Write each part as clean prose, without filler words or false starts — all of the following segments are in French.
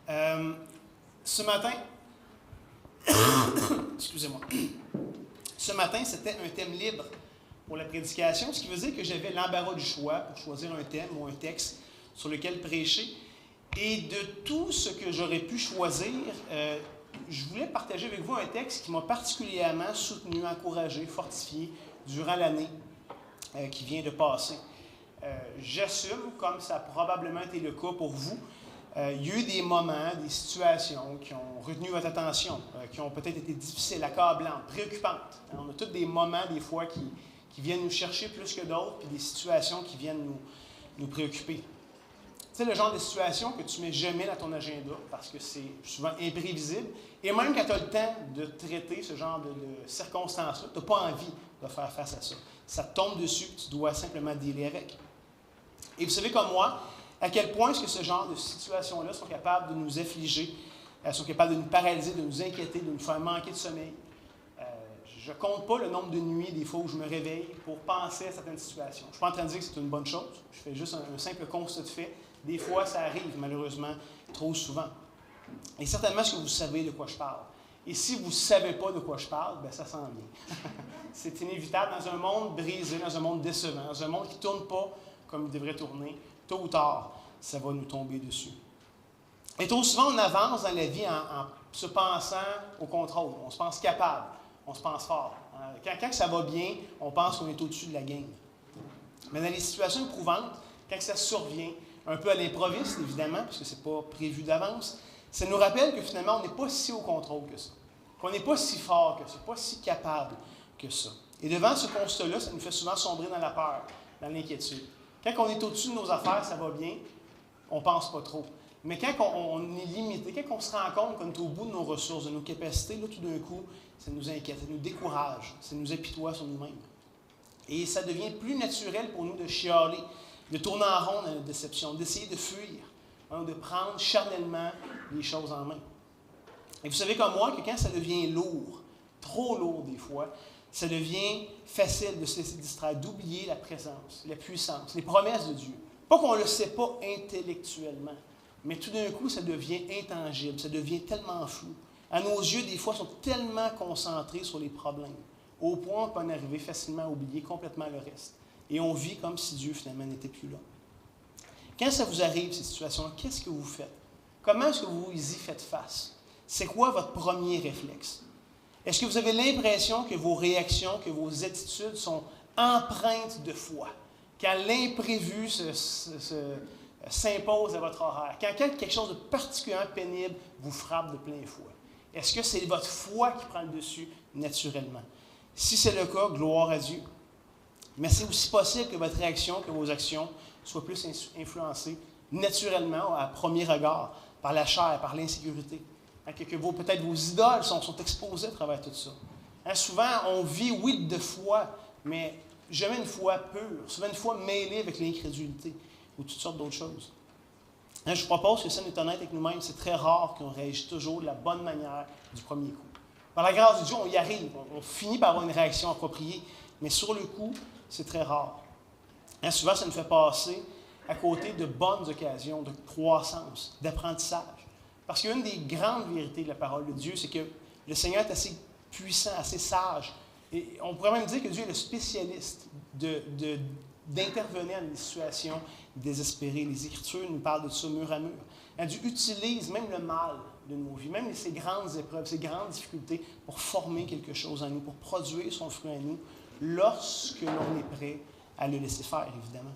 Ce matin, excusez-moi, ce matin, c'était un thème libre pour la prédication, ce qui veut dire que j'avais l'embarras du choix pour choisir un thème ou un texte sur lequel prêcher. Et de tout ce que j'aurais pu choisir, je voulais partager avec vous un texte qui m'a particulièrement soutenu, encouragé, fortifié durant l'année qui vient de passer. J'assume, comme ça a probablement été le cas pour vous, il y a eu des moments, des situations qui ont retenu votre attention, qui ont peut-être été difficiles, accablantes, préoccupantes. On a tous des moments, des fois, qui viennent nous chercher plus que d'autres, puis des situations qui viennent nous préoccuper. Tu sais, le genre de situation que tu ne mets jamais dans ton agenda parce que c'est souvent imprévisible. Et même quand tu as le temps de traiter ce genre de circonstances-là, tu n'as pas envie de faire face à ça. Ça te tombe dessus, tu dois simplement dealer avec. Et vous savez comme moi, à quel point est-ce que ce genre de situations-là sont capables de nous affliger, sont capables de nous paralyser, de nous inquiéter, de nous faire manquer de sommeil. Je ne compte pas le nombre de nuits, des fois, où je me réveille pour penser à certaines situations. Je ne suis pas en train de dire que c'est une bonne chose. Je fais juste un simple constat de fait. Des fois, ça arrive, malheureusement, trop souvent. Et certainement, est-ce que vous savez de quoi je parle? Et si vous ne savez pas de quoi je parle, bien, ça s'en vient. C'est inévitable dans un monde brisé, dans un monde décevant, dans un monde qui ne tourne pas comme il devrait tourner. Tôt ou tard, ça va nous tomber dessus. Et trop souvent, on avance dans la vie en se pensant au contrôle. On se pense capable, on se pense fort. Quand ça va bien, on pense qu'on est au-dessus de la game. Mais dans les situations éprouvantes, quand ça survient, un peu à l'improviste, évidemment, parce que ce n'est pas prévu d'avance, ça nous rappelle que finalement, on n'est pas si au contrôle que ça, qu'on n'est pas si fort que ça, pas si capable que ça. Et devant ce constat-là, ça nous fait souvent sombrer dans la peur, dans l'inquiétude. Quand on est au-dessus de nos affaires, ça va bien, on ne pense pas trop. Mais quand on est limité, quand on se rend compte qu'on est au bout de nos ressources, de nos capacités, là, tout d'un coup, ça nous inquiète, ça nous décourage, ça nous apitoie sur nous-mêmes. Et ça devient plus naturel pour nous de chialer, de tourner en rond dans notre déception, d'essayer de fuir, de prendre charnellement les choses en main. Et vous savez comme moi que quand ça devient lourd, trop lourd des fois, ça devient facile de se laisser distraire, d'oublier la présence, la puissance, les promesses de Dieu. Pas qu'on ne le sait pas intellectuellement, mais tout d'un coup, ça devient intangible, ça devient tellement flou. À nos yeux, des fois, sont tellement concentrés sur les problèmes, au point qu'on peut en arriver facilement à oublier complètement le reste. Et on vit comme si Dieu, finalement, n'était plus là. Quand ça vous arrive, ces situations-là, qu'est-ce que vous faites? Comment est-ce que vous y faites face? C'est quoi votre premier réflexe? Est-ce que vous avez l'impression que vos réactions, que vos attitudes sont empreintes de foi? Quand l'imprévu s'impose à votre horaire? Quand quelque chose de particulièrement pénible vous frappe de plein fouet? Est-ce que c'est votre foi qui prend le dessus naturellement? Si c'est le cas, gloire à Dieu. Mais c'est aussi possible que votre réaction, que vos actions soient plus influencées naturellement, à premier regard, par la chair, par l'insécurité. Que peut-être vos idoles sont exposées à travers tout ça. Souvent, on vit, oui, de foi, mais jamais une foi pure, souvent une foi mêlée avec l'incrédulité ou toutes sortes d'autres choses. Je vous propose que si on est honnête avec nous-mêmes, c'est très rare qu'on réagisse toujours de la bonne manière du premier coup. Par la grâce de Dieu, on y arrive, on finit par avoir une réaction appropriée, mais sur le coup, c'est très rare. Souvent, ça nous fait passer à côté de bonnes occasions de croissance, d'apprentissage. Parce qu'une des grandes vérités de la parole de Dieu, c'est que le Seigneur est assez puissant, assez sage. Et on pourrait même dire que Dieu est le spécialiste d'intervenir dans des situations désespérées. Les Écritures nous parlent de ça mur à mur. Dieu utilise même le mal de nos vies, même ces grandes épreuves, ces grandes difficultés pour former quelque chose en nous, pour produire son fruit en nous, lorsque l'on est prêt à le laisser faire, évidemment.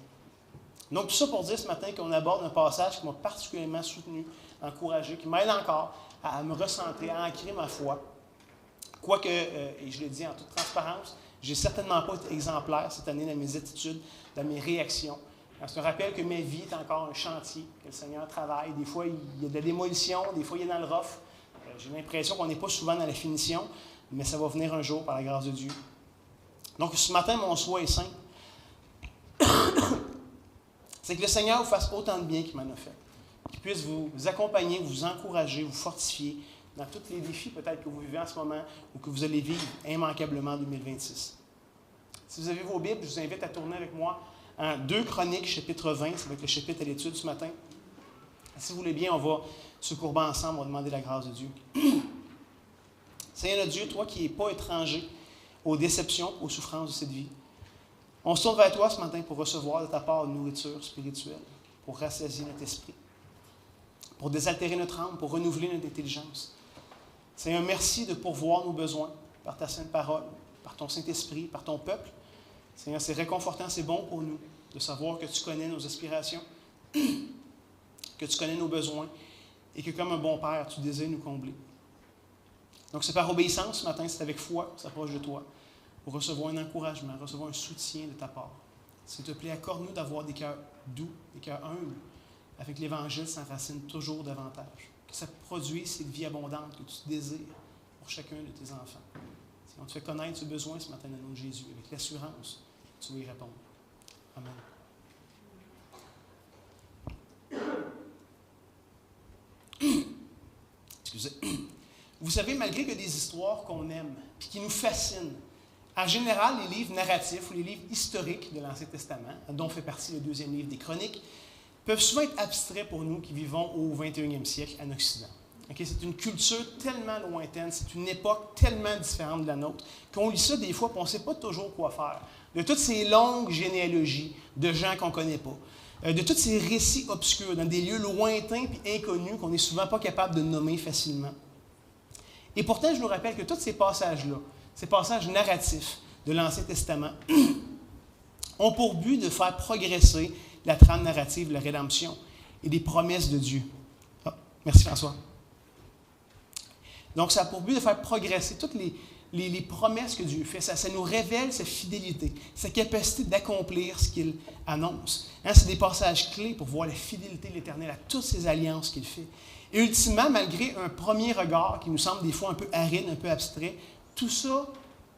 Donc, tout ça pour dire ce matin qu'on aborde un passage qui m'a particulièrement soutenu, encouragé, qui m'aide encore à me recentrer, à ancrer ma foi. Quoique, et je le dis en toute transparence, je n'ai certainement pas été exemplaire cette année dans mes attitudes, dans mes réactions. C'est un rappel que ma vie est encore un chantier, que le Seigneur travaille. Des fois, il y a de la démolition, des fois, il est dans le rough. J'ai l'impression qu'on n'est pas souvent dans la finition, mais ça va venir un jour par la grâce de Dieu. Donc, ce matin, mon souhait est simple. C'est que le Seigneur vous fasse autant de bien qu'il m'en a fait. Qu'il puisse vous accompagner, vous encourager, vous fortifier dans tous les défis peut-être que vous vivez en ce moment ou que vous allez vivre immanquablement en 2026. Si vous avez vos Bibles, je vous invite à tourner avec moi en 2 Chroniques, chapitre 20. Ça va être le chapitre à l'étude ce matin. Si vous voulez bien, on va se courber ensemble, on va demander la grâce de Dieu. Seigneur notre Dieu, toi qui n'es pas étranger aux déceptions, aux souffrances de cette vie, on se tourne vers toi ce matin pour recevoir de ta part une nourriture spirituelle, pour rassasier notre esprit, pour désaltérer notre âme, pour renouveler notre intelligence. Seigneur, merci de pourvoir nos besoins par ta sainte parole, par ton Saint-Esprit, par ton peuple. Seigneur, c'est réconfortant, c'est bon pour nous de savoir que tu connais nos aspirations, que tu connais nos besoins et que comme un bon Père, tu désires nous combler. Donc c'est par obéissance ce matin, c'est avec foi qu'on s'approche de toi pour recevoir un encouragement, recevoir un soutien de ta part. S'il te plaît, accorde-nous d'avoir des cœurs doux, des cœurs humbles, afin que l'Évangile s'enracine toujours davantage. Que ça produise cette vie abondante que tu désires pour chacun de tes enfants. Si on te fait connaître ce besoin ce matin dans le nom de Jésus, avec l'assurance que tu vas y répondre. Amen. Excusez. Vous savez, malgré que des histoires qu'on aime et qui nous fascinent, en général, les livres narratifs ou les livres historiques de l'Ancien Testament, dont fait partie le 2e livre des Chroniques, peuvent souvent être abstraits pour nous qui vivons au 21e siècle en Occident. Okay? C'est une culture tellement lointaine, c'est une époque tellement différente de la nôtre, qu'on lit ça des fois et on ne sait pas toujours quoi faire. De toutes ces longues généalogies de gens qu'on ne connaît pas, de tous ces récits obscurs dans des lieux lointains et inconnus qu'on n'est souvent pas capable de nommer facilement. Et pourtant, je nous rappelle que tous ces passages-là, ces passages narratifs de l'Ancien Testament, ont pour but de faire progresser la trame narrative de la rédemption et des promesses de Dieu. Ah, merci François. Donc, ça a pour but de faire progresser toutes les promesses que Dieu fait. Ça nous révèle sa fidélité, sa capacité d'accomplir ce qu'il annonce. Hein, c'est des passages clés pour voir la fidélité de l'Éternel à toutes ces alliances qu'il fait. Et ultimement, malgré un premier regard qui nous semble des fois un peu aride, un peu abstrait, tout ça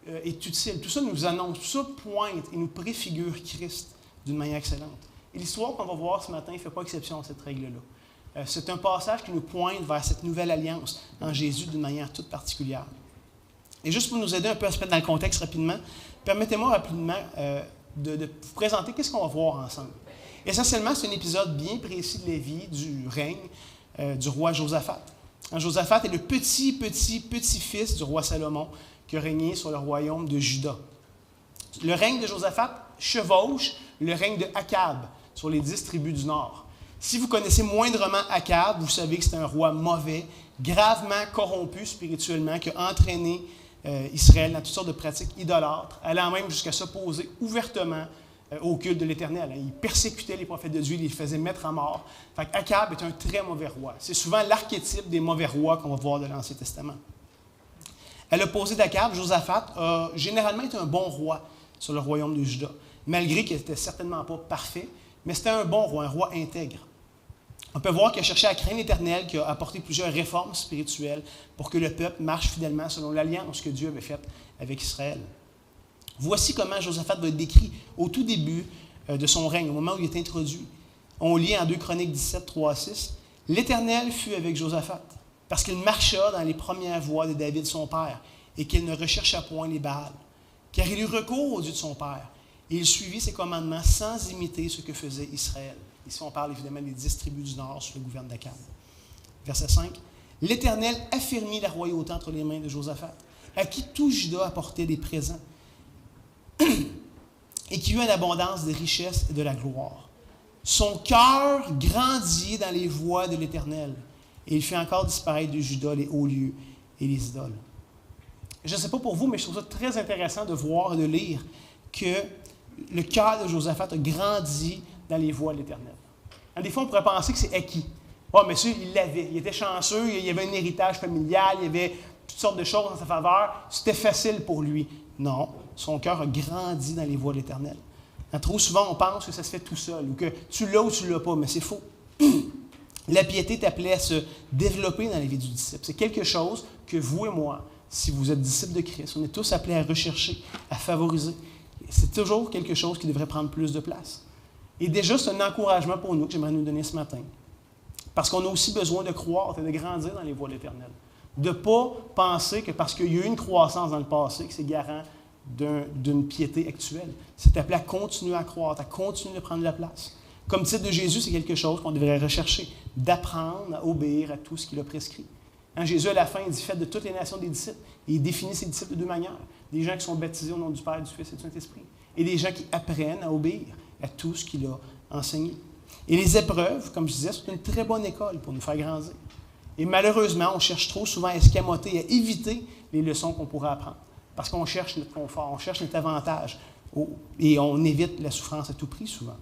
est utile, tout ça nous annonce, tout ça pointe et nous préfigure Christ d'une manière excellente. Et l'histoire qu'on va voir ce matin ne fait pas exception à cette règle-là. C'est un passage qui nous pointe vers cette nouvelle alliance en Jésus d'une manière toute particulière. Et juste pour nous aider un peu à se mettre dans le contexte rapidement, permettez-moi rapidement de vous présenter qu'est-ce qu'on va voir ensemble. Essentiellement, c'est un épisode bien précis de la vie, du règne du roi Josaphat. Josaphat est le petit-fils du roi Salomon qui a régné sur le royaume de Juda. Le règne de Josaphat chevauche le règne de Akab sur les 10 tribus du nord. Si vous connaissez moindrement Akab, vous savez que c'est un roi mauvais, gravement corrompu spirituellement, qui a entraîné Israël dans toutes sortes de pratiques idolâtres, allant même jusqu'à s'opposer ouvertement au culte de l'Éternel. Il persécutait les prophètes de Dieu, il les faisait mettre à mort. Fait qu'Akab est un très mauvais roi. C'est souvent l'archétype des mauvais rois qu'on va voir de l'Ancien Testament. À l'opposé d'Akab, Josaphat a généralement été un bon roi sur le royaume de Juda, malgré qu'il n'était certainement pas parfait, mais c'était un bon roi, un roi intègre. On peut voir qu'il a cherché à craindre l'Éternel, qu'il a apporté plusieurs réformes spirituelles pour que le peuple marche fidèlement selon l'alliance que Dieu avait faite avec Israël. Voici comment Josaphat va être décrit au tout début de son règne, au moment où il est introduit. On lit en 2 Chroniques 17, 3 à 6. « L'Éternel fut avec Josaphat, parce qu'il marcha dans les premières voies de David son père, et qu'il ne rechercha point les Baals. Car il eut recours au Dieu de son père, et il suivit ses commandements sans imiter ce que faisait Israël. » Ici, on parle évidemment des 10 tribus du nord sous le gouvernement d'Akab. Verset 5. « L'Éternel affirmit la royauté entre les mains de Josaphat, à qui tout Juda apportait des présents, et qui eut en abondance des richesses et de la gloire. Son cœur grandit dans les voies de l'Éternel, et il fait encore disparaître de Juda les hauts lieux et les idoles. » Je ne sais pas pour vous, mais je trouve ça très intéressant de voir et de lire que le cœur de Josaphat a grandi dans les voies de l'Éternel. Des fois, on pourrait penser que c'est acquis. Oh, mais ça, il l'avait. Il était chanceux, il y avait un héritage familial, il y avait toutes sortes de choses en sa faveur. C'était facile pour lui. Non, son cœur a grandi dans les voies de l'Éternel. Trop souvent, on pense que ça se fait tout seul, ou que tu l'as ou tu ne l'as pas, mais c'est faux. La piété est appelée à se développer dans la vie du disciple. C'est quelque chose que vous et moi, si vous êtes disciples de Christ, on est tous appelés à rechercher, à favoriser. C'est toujours quelque chose qui devrait prendre plus de place. Et déjà, c'est un encouragement pour nous que j'aimerais nous donner ce matin. Parce qu'on a aussi besoin de croître et de grandir dans les voies de l'Éternel. De ne pas penser que parce qu'il y a eu une croissance dans le passé, que c'est garant d'une piété actuelle. C'est appelé à continuer à croître, à continuer de prendre la place. Comme titre de Jésus, c'est quelque chose qu'on devrait rechercher, d'apprendre à obéir à tout ce qu'il a prescrit. Jésus, à la fin, il dit « Faites de toutes les nations des disciples ». Et il définit ses disciples de deux manières. Des gens qui sont baptisés au nom du Père, du Fils et du Saint-Esprit. Et des gens qui apprennent à obéir à tout ce qu'il a enseigné. Et les épreuves, comme je disais, c'est une très bonne école pour nous faire grandir. Et malheureusement, on cherche trop souvent à escamoter, à éviter les leçons qu'on pourrait apprendre. Parce qu'on cherche notre confort, on cherche notre avantage. Et on évite la souffrance à tout prix, souvent.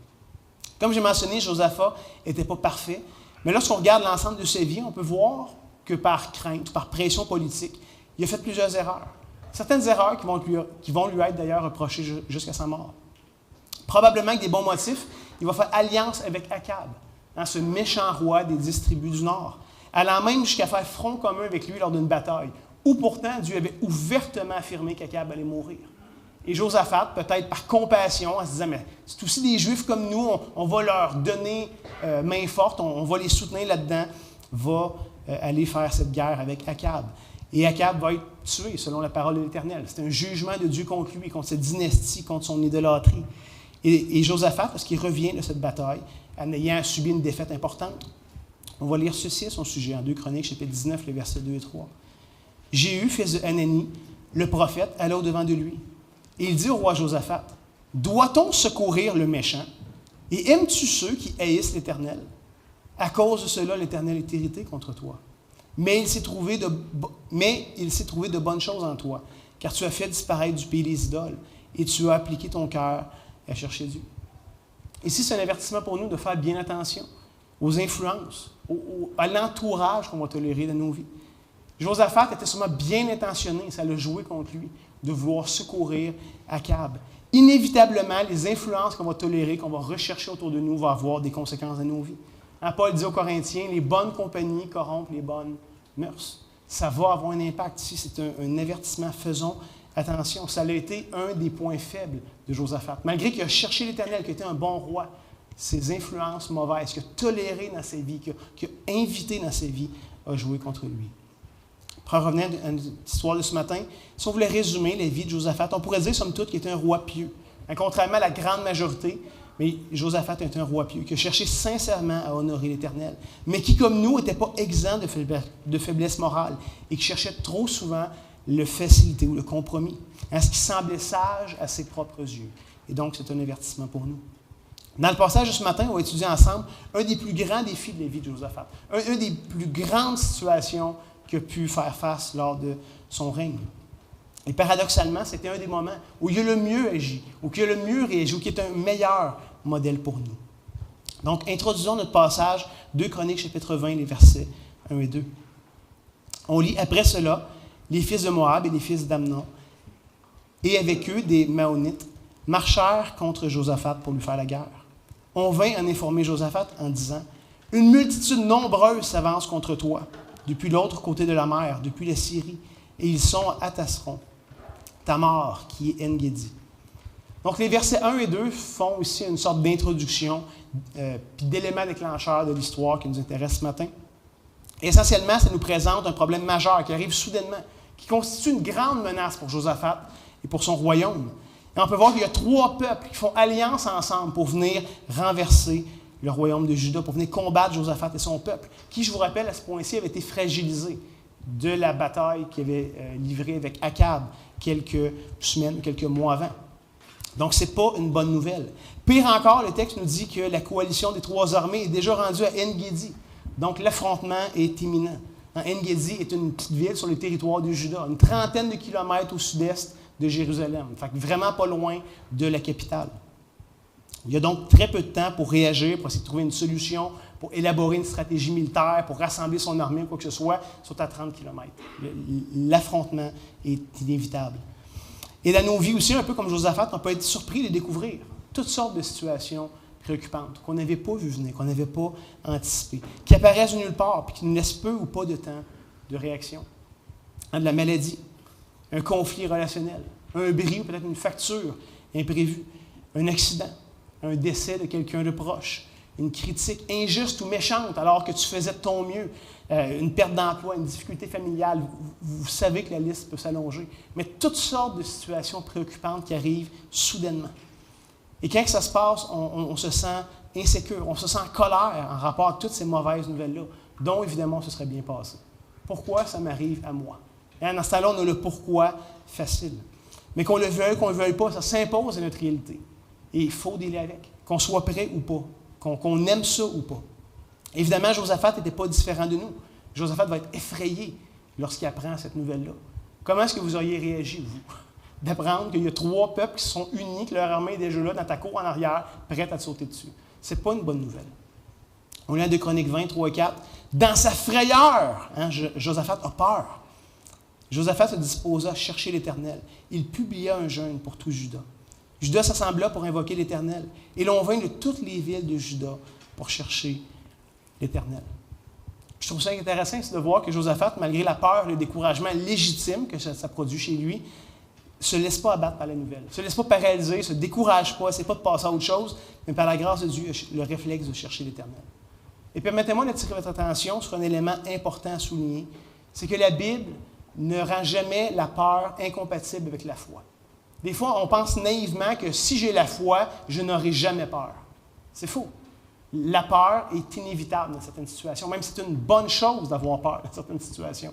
Comme j'ai mentionné, Josaphat n'était pas parfait. Mais lorsqu'on regarde l'ensemble de sa vie, on peut voir que par crainte, par pression politique, il a fait plusieurs erreurs. Certaines erreurs qui vont lui être d'ailleurs reprochées jusqu'à sa mort. Probablement avec des bons motifs, il va faire alliance avec Akab, ce méchant roi des 10 tribus du Nord, allant même jusqu'à faire front commun avec lui lors d'une bataille, où pourtant Dieu avait ouvertement affirmé qu'Akab allait mourir. Et Josaphat, peut-être par compassion, en se disant, mais c'est aussi des Juifs comme nous, on va leur donner main forte, on va les soutenir là-dedans, va aller faire cette guerre avec Akab. Et Akab va être tué, selon la parole de l'Éternel. C'est un jugement de Dieu contre lui, contre cette dynastie, contre son idolâtrie. Et Josaphat, parce qu'il revient de cette bataille, en ayant subi une défaite importante, on va lire ceci à son sujet, en 2 Chroniques, chapitre 19, les versets 2 et 3. « Jéhu, fils de Hanani, le prophète, alla au-devant de lui. Et il dit au roi Josaphat, « Doit-on secourir le méchant? Et aimes-tu ceux qui haïssent l'Éternel? À cause de cela, l'Éternel est irrité contre toi. Mais il s'est trouvé de bonnes choses en toi, car tu as fait disparaître du pays les idoles, et tu as appliqué ton cœur à chercher Dieu. » Ici, c'est un avertissement pour nous de faire bien attention aux influences, à l'entourage qu'on va tolérer dans nos vies. Josaphat était sûrement bien intentionné, ça l'a joué contre lui, de vouloir secourir Akab. Inévitablement, les influences qu'on va tolérer, qu'on va rechercher autour de nous, vont avoir des conséquences dans nos vies. Paul dit aux Corinthiens, les bonnes compagnies corrompent les bonnes mœurs. Ça va avoir un impact ici, c'est un avertissement. Faisons attention. Ça a été un des points faibles de Josaphat. Malgré qu'il a cherché l'Éternel, qu'il était un bon roi, ses influences mauvaises qu'il a tolérées dans sa vie, qu'il a invitées dans sa vie, a joué contre lui. Pour revenir à notre histoire de ce matin, si on voulait résumer la vie de Josaphat, on pourrait dire, somme toute, qu'il était un roi pieux. Contrairement à la grande majorité, mais Josaphat était un roi pieux, qui a cherché sincèrement à honorer l'Éternel, mais qui, comme nous, n'était pas exempt de faiblesse morale et qui cherchait trop souvent le facilité ou le compromis, ce qui semblait sage à ses propres yeux. Et donc, c'est un avertissement pour nous. Dans le passage de ce matin, on va étudier ensemble un des plus grands défis de la vie de Josaphat, un des plus grandes situations qu'il a pu faire face lors de son règne. Et paradoxalement, c'était un des moments où il a le mieux agi, où il a le mieux réagi, où il est un meilleur modèle pour nous. Donc, introduisons notre passage, 2 Chroniques, chapitre 20, les versets 1 et 2. On lit, « Après cela, les fils de Moab et les fils d'Amnon, et avec eux des Maonites, marchèrent contre Josaphat pour lui faire la guerre. On vint en informer Josaphat en disant, « Une multitude nombreuse s'avance contre toi, depuis l'autre côté de la mer, depuis la Syrie, et ils sont à Tasseron, Tamar, qui est En-Gedi. » Donc, les versets 1 et 2 font aussi une sorte d'introduction puis d'éléments déclencheurs de l'histoire qui nous intéresse ce matin. Essentiellement, ça nous présente un problème majeur qui arrive soudainement, qui constitue une grande menace pour Josaphat et pour son royaume. Et on peut voir qu'il y a 3 peuples qui font alliance ensemble pour venir renverser le royaume de Juda, pour venir combattre Josaphat et son peuple, qui, je vous rappelle, à ce point-ci, avait été fragilisé de la bataille qu'il avait livrée avec Akab quelques semaines, quelques mois avant. Donc, ce n'est pas une bonne nouvelle. Pire encore, le texte nous dit que la coalition des 3 armées est déjà rendue à En-Gedi. Donc, l'affrontement est imminent. En-Gedi est une petite ville sur le territoire de Juda, une trentaine de kilomètres au sud-est de Jérusalem. Fait que vraiment pas loin de la capitale. Il y a donc très peu de temps pour réagir, pour essayer de trouver une solution, pour élaborer une stratégie militaire, pour rassembler son armée ou quoi que ce soit, sont à 30 km. L'affrontement est inévitable. Et dans nos vies aussi, un peu comme Josaphat, on peut être surpris de découvrir toutes sortes de situations préoccupantes qu'on n'avait pas vues venir, qu'on n'avait pas anticipées, qui apparaissent de nulle part, puis qui nous laissent peu ou pas de temps de réaction. De la maladie, un conflit relationnel, un bris ou peut-être une facture imprévue, un accident, un décès de quelqu'un de proche, une critique injuste ou méchante alors que tu faisais de ton mieux, une perte d'emploi, une difficulté familiale. Vous savez que la liste peut s'allonger. Mais toutes sortes de situations préoccupantes qui arrivent soudainement. Et quand ça se passe, on se sent insécure, on se sent en colère en rapport à toutes ces mauvaises nouvelles-là, dont évidemment ce serait bien passé. Pourquoi ça m'arrive à moi? Et dans ce temps-là, on a le pourquoi facile. Mais qu'on le veuille, qu'on ne le veuille pas, ça s'impose à notre réalité. Et il faut dealer avec, qu'on soit prêt ou pas, qu'on aime ça ou pas. Évidemment, Josaphat n'était pas différent de nous. Josaphat va être effrayé lorsqu'il apprend cette nouvelle-là. Comment est-ce que vous auriez réagi, vous, d'apprendre qu'il y a 3 peuples qui sont unis, que leur armée est déjà là, dans ta cour en arrière, prête à te sauter dessus? Ce n'est pas une bonne nouvelle. On lit en 2 Chroniques 20, 3 et 4. Dans sa frayeur, Josaphat a peur. Josaphat se disposa à chercher l'Éternel. Il publia un jeûne pour tout Juda. Juda s'assembla pour invoquer l'Éternel. Et l'on vint de toutes les villes de Juda pour chercher l'Éternel. Je trouve ça intéressant de voir que Josaphat, malgré la peur, le découragement légitime que ça produit chez lui, ne se laisse pas abattre par la nouvelle, ne se laisse pas paralyser, ne se décourage pas, n'essaie pas de passer à autre chose, mais par la grâce de Dieu, le réflexe de chercher l'Éternel. Et permettez-moi d'attirer votre attention sur un élément important à souligner, c'est que la Bible ne rend jamais la peur incompatible avec la foi. Des fois, on pense naïvement que si j'ai la foi, je n'aurai jamais peur. C'est faux. La peur est inévitable dans certaines situations. Même si c'est une bonne chose d'avoir peur dans certaines situations.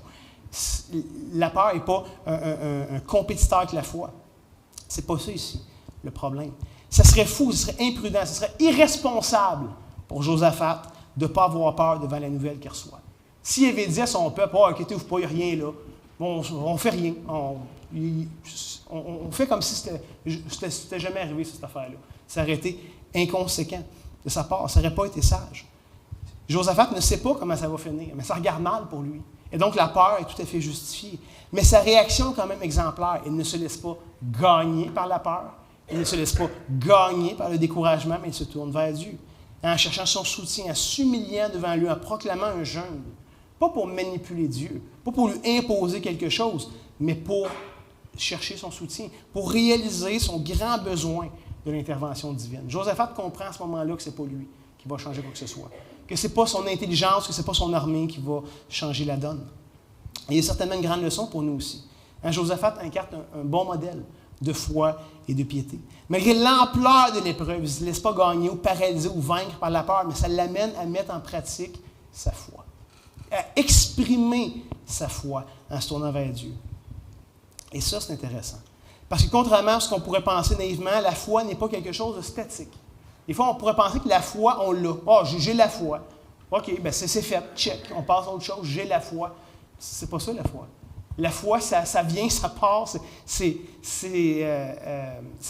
La peur n'est pas un compétiteur avec la foi. Ce n'est pas ça ici, le problème. Ça serait fou, ce serait imprudent, ce serait irresponsable pour Josaphat de ne pas avoir peur devant la nouvelle qu'il reçoit. S'il avait dit à son peuple, « Oh, inquiétez-vous pas, il n'y a rien là. » Bon, on ne fait rien. On fait comme si c'était jamais arrivé, cette affaire-là. Ça aurait été inconséquent de sa part. Ça n'aurait pas été sage. Josaphat ne sait pas comment ça va finir, mais ça regarde mal pour lui. Et donc, la peur est tout à fait justifiée. Mais sa réaction est quand même exemplaire. Il ne se laisse pas gagner par la peur. Il ne se laisse pas gagner par le découragement, mais il se tourne vers Dieu. En cherchant son soutien, en s'humiliant devant lui, en proclamant un jeûne. Pas pour manipuler Dieu, pas pour lui imposer quelque chose, mais pour chercher son soutien, pour réaliser son grand besoin de l'intervention divine. Josaphat comprend à ce moment-là que ce n'est pas lui qui va changer quoi que ce soit, que ce n'est pas son intelligence, que ce n'est pas son armée qui va changer la donne. Et il y a certainement une grande leçon pour nous aussi. Josaphat incarne un bon modèle de foi et de piété. Malgré l'ampleur de l'épreuve, il ne se laisse pas gagner ou paralyser ou vaincre par la peur, mais ça l'amène à mettre en pratique sa foi, à exprimer sa foi en se tournant vers Dieu. Et ça, c'est intéressant. Parce que contrairement à ce qu'on pourrait penser naïvement, la foi n'est pas quelque chose de statique. Des fois, on pourrait penser que la foi, on l'a. « Ah, j'ai la foi. » OK, bien c'est fait, check. On passe à autre chose, j'ai la foi. C'est pas ça, la foi. La foi, ça vient, ça part. C'est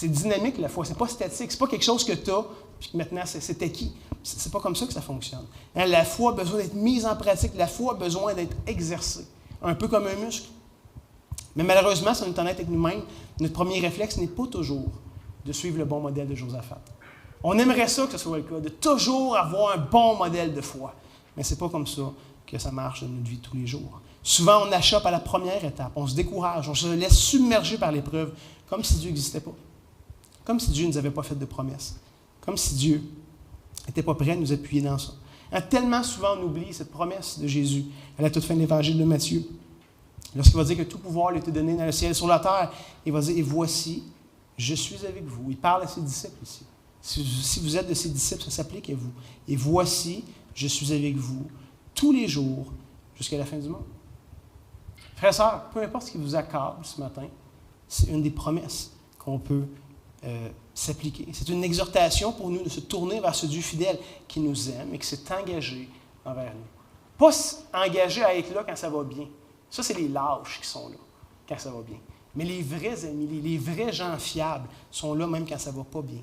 dynamique, la foi. C'est pas statique. C'est pas quelque chose que tu as, puis que maintenant, c'est acquis. C'est pas comme ça que ça fonctionne. La foi a besoin d'être mise en pratique. La foi a besoin d'être exercée. Un peu comme un muscle. Mais malheureusement, si on est honnête avec nous-mêmes, notre premier réflexe n'est pas toujours de suivre le bon modèle de Josaphat. On aimerait ça que ce soit le cas, de toujours avoir un bon modèle de foi. Mais ce n'est pas comme ça que ça marche dans notre vie de tous les jours. Souvent, on achoppe à la première étape, on se décourage, on se laisse submerger par l'épreuve, comme si Dieu n'existait pas. Comme si Dieu ne nous avait pas fait de promesses. Comme si Dieu n'était pas prêt à nous appuyer dans ça. Tellement souvent, on oublie cette promesse de Jésus à la toute fin de l'évangile de Matthieu. Lorsqu'il va dire que tout pouvoir lui était donné dans le ciel et sur la terre, il va dire « Et voici, je suis avec vous ». Il parle à ses disciples ici. Si vous êtes de ses disciples, ça s'applique à vous. « Et voici, je suis avec vous tous les jours jusqu'à la fin du monde ». Frères et sœurs, peu importe ce qui vous accable ce matin, c'est une des promesses qu'on peut s'appliquer. C'est une exhortation pour nous de se tourner vers ce Dieu fidèle qui nous aime et qui s'est engagé envers nous. Pas engagé à être là quand ça va bien. Ça, c'est les lâches qui sont là quand ça va bien. Mais les vrais amis, les vrais gens fiables sont là même quand ça ne va pas bien.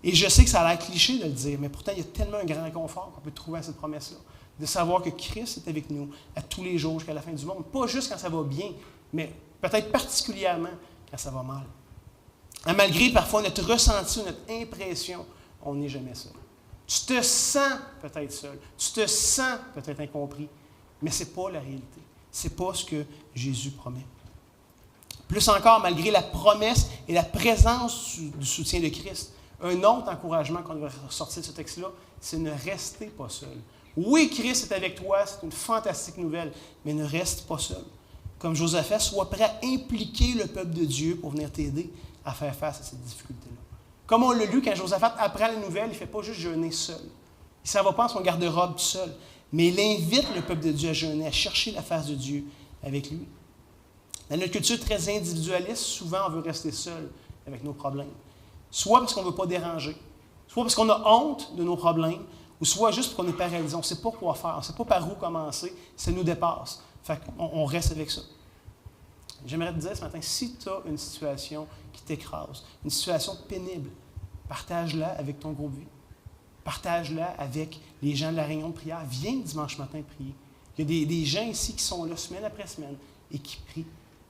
Et je sais que ça a l'air cliché de le dire, mais pourtant, il y a tellement un grand confort qu'on peut trouver à cette promesse-là. De savoir que Christ est avec nous à tous les jours jusqu'à la fin du monde. Pas juste quand ça va bien, mais peut-être particulièrement quand ça va mal. Et malgré parfois notre ressenti ou notre impression, on n'est jamais seul. Tu te sens peut-être seul. Tu te sens peut-être incompris. Mais ce n'est pas la réalité. Ce n'est pas ce que Jésus promet. Plus encore, malgré la promesse et la présence du soutien de Christ, un autre encouragement qu'on devrait ressortir de ce texte-là, c'est ne restez pas seul. Oui, Christ est avec toi, c'est une fantastique nouvelle, mais ne reste pas seul. Comme Josaphat, sois prêt à impliquer le peuple de Dieu pour venir t'aider à faire face à cette difficulté-là. Comme on l'a lu, quand Josaphat apprend la nouvelle, il ne fait pas juste jeûner seul. Il ne s'en va pas dans son garde-robe tout seul, mais il invite le peuple de Dieu à jeûner, à chercher la face de Dieu avec lui. Dans notre culture très individualiste, souvent on veut rester seul avec nos problèmes. Soit parce qu'on ne veut pas déranger, soit parce qu'on a honte de nos problèmes, ou soit juste parce qu'on est paralysé. On ne sait pas quoi faire, on ne sait pas par où commencer, ça nous dépasse. Fait qu'on reste avec ça. J'aimerais te dire ce matin, si tu as une situation qui t'écrase, une situation pénible, partage-la avec ton groupe vie. Partage-la avec les gens de la réunion de prière. Viens dimanche matin prier. Il y a des gens ici qui sont là semaine après semaine et qui prient.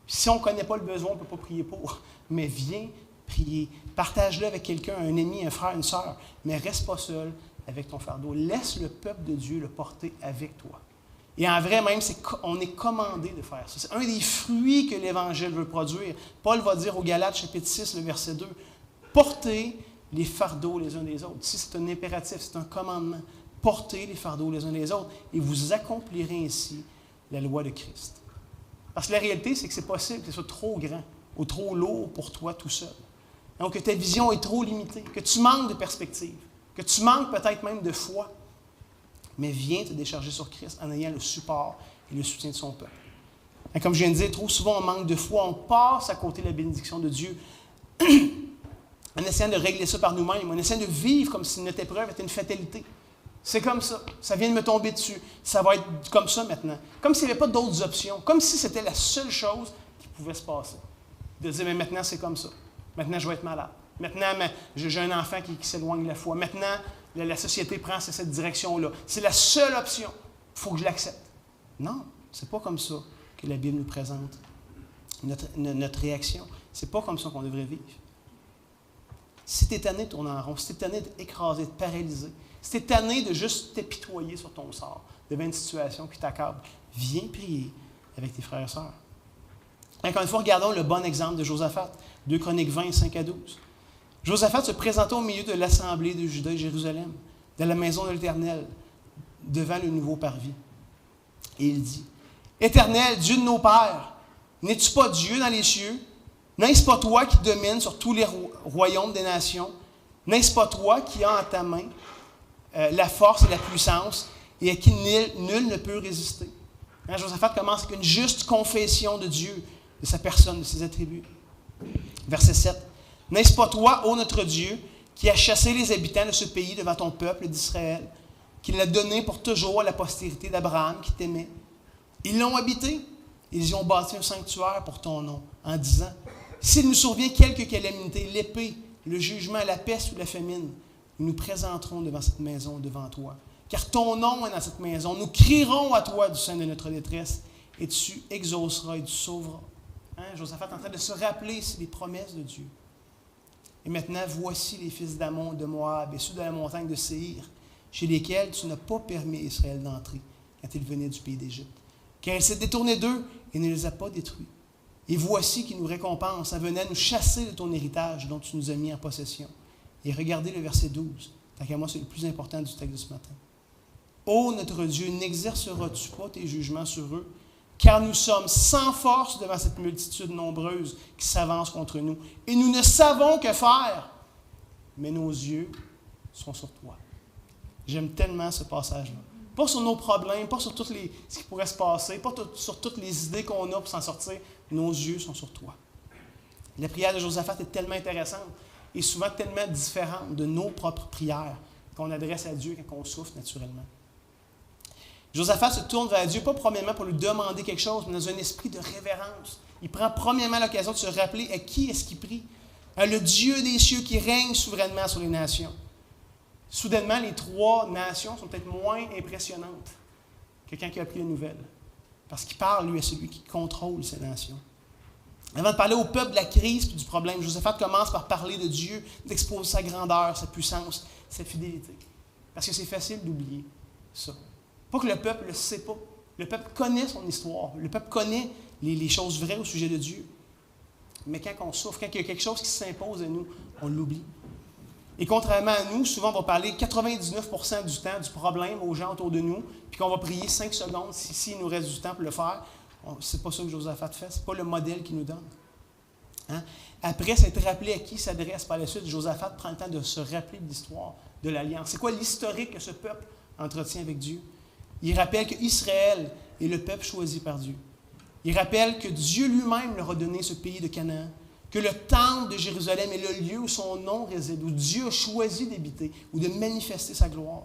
Puis si on ne connaît pas le besoin, on ne peut pas prier pour. Mais viens prier. Partage-le avec quelqu'un, un ami, un frère, une sœur. Mais reste pas seul avec ton fardeau. Laisse le peuple de Dieu le porter avec toi. Et en vrai, même, on est commandé de faire ça. C'est un des fruits que l'Évangile veut produire. Paul va dire au Galates, chapitre 6, le verset 2, « Portez les fardeaux les uns des autres. » Ici, c'est un impératif, c'est un commandement. Portez les fardeaux les uns des autres et vous accomplirez ainsi la loi de Christ. Parce que la réalité, c'est que c'est possible que ce soit trop grand ou trop lourd pour toi tout seul. Donc, que ta vision est trop limitée, que tu manques de perspective, que tu manques peut-être même de foi. Mais viens te décharger sur Christ en ayant le support et le soutien de son peuple. Et comme je viens de dire, trop souvent on manque de foi, on passe à côté de la bénédiction de Dieu en essayant de régler ça par nous-mêmes, en essayant de vivre comme si notre épreuve était une fatalité. C'est comme ça, ça vient de me tomber dessus, ça va être comme ça maintenant. Comme s'il n'y avait pas d'autres options, comme si c'était la seule chose qui pouvait se passer. De dire, mais maintenant c'est comme ça, maintenant je vais être malade, maintenant j'ai un enfant qui s'éloigne de la foi, maintenant la société prend cette direction-là. C'est la seule option. Il faut que je l'accepte. Non, c'est pas comme ça que la Bible nous présente notre réaction. C'est pas comme ça qu'on devrait vivre. Si tu es tanné de tourner en rond, si tu es tanné d'être écrasé, de paralysé, si tu es tanné de juste t'apitoyer sur ton sort, devant une situation qui t'accable, viens prier avec tes frères et sœurs. Encore une fois, regardons le bon exemple de Josaphat, 2 Chroniques 20, 5 à 12. Josaphat se présentait au milieu de l'assemblée de Juda et Jérusalem, dans la maison de l'Éternel, devant le nouveau parvis. Et il dit, « Éternel, Dieu de nos pères, n'es-tu pas Dieu dans les cieux? N'est-ce pas toi qui domines sur tous les royaumes des nations? N'est-ce pas toi qui as en ta main la force et la puissance et à qui nul ne peut résister? » Josaphat commence avec une juste confession de Dieu, de sa personne, de ses attributs. Verset 7. « N'est-ce pas toi, ô notre Dieu, qui as chassé les habitants de ce pays devant ton peuple d'Israël, qui l'a donné pour toujours à la postérité d'Abraham qui t'aimait? Ils l'ont habité, ils y ont bâti un sanctuaire pour ton nom, en disant, s'il nous survient quelque calamité, l'épée, le jugement, la peste ou la famine, nous nous présenterons devant cette maison, devant toi. Car ton nom est dans cette maison. Nous crierons à toi du sein de notre détresse, et tu exauceras et tu sauveras. » Josaphat est en train de se rappeler les promesses de Dieu. Et maintenant, voici les fils d'Ammon, de Moab et ceux de la montagne de Séhir, chez lesquels tu n'as pas permis à Israël d'entrer quand il venait du pays d'Égypte. Car il s'est détourné d'eux et ne les a pas détruits. Et voici qu'il nous récompense, en venant nous chasser de ton héritage dont tu nous as mis en possession. Et regardez le verset 12. Tant qu'à moi, c'est le plus important du texte de ce matin. Ô notre Dieu, n'exerceras-tu pas tes jugements sur eux? Car nous sommes sans force devant cette multitude nombreuse qui s'avance contre nous. Et nous ne savons que faire. Mais nos yeux sont sur toi. J'aime tellement ce passage-là. Pas sur nos problèmes, pas sur ce qui pourrait se passer, pas sur toutes les idées qu'on a pour s'en sortir. Nos yeux sont sur toi. La prière de Josaphat est tellement intéressante et souvent tellement différente de nos propres prières qu'on adresse à Dieu quand on souffre naturellement. Josaphat se tourne vers Dieu, pas premièrement pour lui demander quelque chose, mais dans un esprit de révérence. Il prend premièrement l'occasion de se rappeler à qui est-ce qu'il prie. À le Dieu des cieux qui règne souverainement sur les nations. Soudainement, les 3 nations sont peut-être moins impressionnantes que quand il a appris la nouvelle. Parce qu'il parle, lui, à celui qui contrôle ces nations. Avant de parler au peuple de la crise et du problème, Josaphat commence par parler de Dieu, d'exposer sa grandeur, sa puissance, sa fidélité. Parce que c'est facile d'oublier ça. Pas que le peuple ne le sait pas. Le peuple connaît son histoire. Le peuple connaît les choses vraies au sujet de Dieu. Mais quand on souffre, quand il y a quelque chose qui s'impose à nous, on l'oublie. Et contrairement à nous, souvent on va parler 99% du temps du problème aux gens autour de nous, puis qu'on va prier 5 secondes s'il nous reste du temps pour le faire. C'est pas ça que Josaphat fait. C'est pas le modèle qu'il nous donne. Hein? Après s'être rappelé à qui il s'adresse par la suite, Josaphat prend le temps de se rappeler de l'histoire de l'Alliance. C'est quoi l'historique que ce peuple entretient avec Dieu? Il rappelle qu'Israël est le peuple choisi par Dieu. Il rappelle que Dieu lui-même leur a donné ce pays de Canaan, que le temple de Jérusalem est le lieu où son nom réside, où Dieu a choisi d'habiter ou de manifester sa gloire.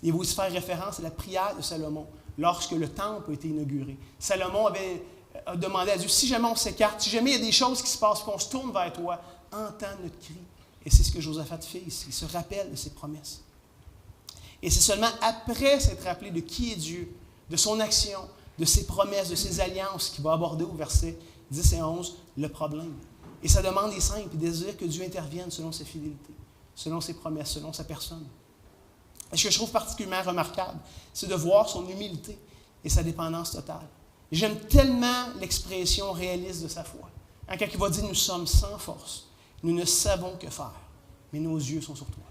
Il va aussi faire référence à la prière de Salomon lorsque le temple a été inauguré. Salomon a demandé à Dieu, si jamais on s'écarte, si jamais il y a des choses qui se passent, qu'on se tourne vers toi, entends notre cri. Et c'est ce que Josaphat fait ici. Il se rappelle de ses promesses. Et c'est seulement après s'être rappelé de qui est Dieu, de son action, de ses promesses, de ses alliances, qu'il va aborder au verset 10 et 11 le problème. Et sa demande est simple, il désire que Dieu intervienne selon ses fidélités, selon ses promesses, selon sa personne. Et ce que je trouve particulièrement remarquable, c'est de voir son humilité et sa dépendance totale. J'aime tellement l'expression réaliste de sa foi. Quand il va dire « Nous sommes sans force, nous ne savons que faire, mais nos yeux sont sur toi. »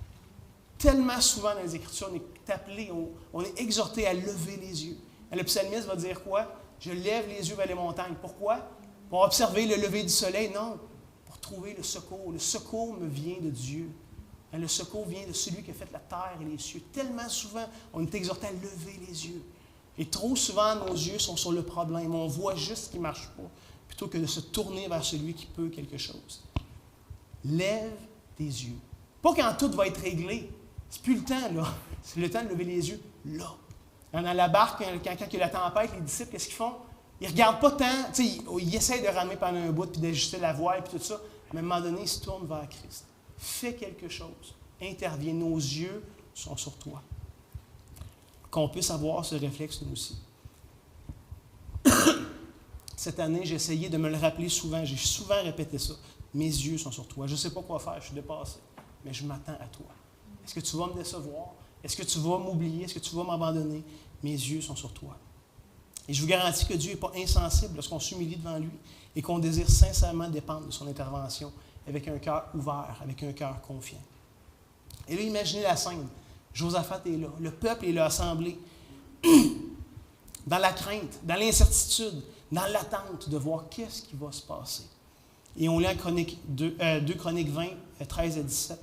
Tellement souvent dans les Écritures, on est appelé, on est exhorté à lever les yeux. Et le psalmiste va dire quoi? « Je lève les yeux vers les montagnes. » Pourquoi? Pour observer le lever du soleil? Non, pour trouver le secours. Le secours me vient de Dieu. Le secours vient de celui qui a fait la terre et les cieux. Tellement souvent, on est exhorté à lever les yeux. Et trop souvent, nos yeux sont sur le problème. On voit juste ce qui ne marche pas, plutôt que de se tourner vers celui qui peut quelque chose. Lève tes yeux. Pas quand tout va être réglé. C'est plus le temps, là. C'est le temps de lever les yeux, là. Dans la barque, quand il y a la tempête, les disciples, qu'est-ce qu'ils font? Ils ne regardent pas tant. Ils essayent de ramer pendant un bout, puis d'ajuster la voile, puis tout ça. Mais à un moment donné, ils se tournent vers Christ. Fais quelque chose. Interviens. Nos yeux sont sur toi. Qu'on puisse avoir ce réflexe, nous aussi. Cette année, j'ai essayé de me le rappeler souvent. J'ai souvent répété ça. Mes yeux sont sur toi. Je ne sais pas quoi faire, je suis dépassé. Mais je m'attends à toi. Est-ce que tu vas me décevoir? Est-ce que tu vas m'oublier? Est-ce que tu vas m'abandonner? Mes yeux sont sur toi. Et je vous garantis que Dieu n'est pas insensible lorsqu'on s'humilie devant lui et qu'on désire sincèrement dépendre de son intervention avec un cœur ouvert, avec un cœur confiant. Et là, imaginez la scène. Josaphat est là. Le peuple est là, assemblé. Dans la crainte, dans l'incertitude, dans l'attente de voir qu'est-ce qui va se passer. Et on lit en 2 Chroniques 20, 13 à 17.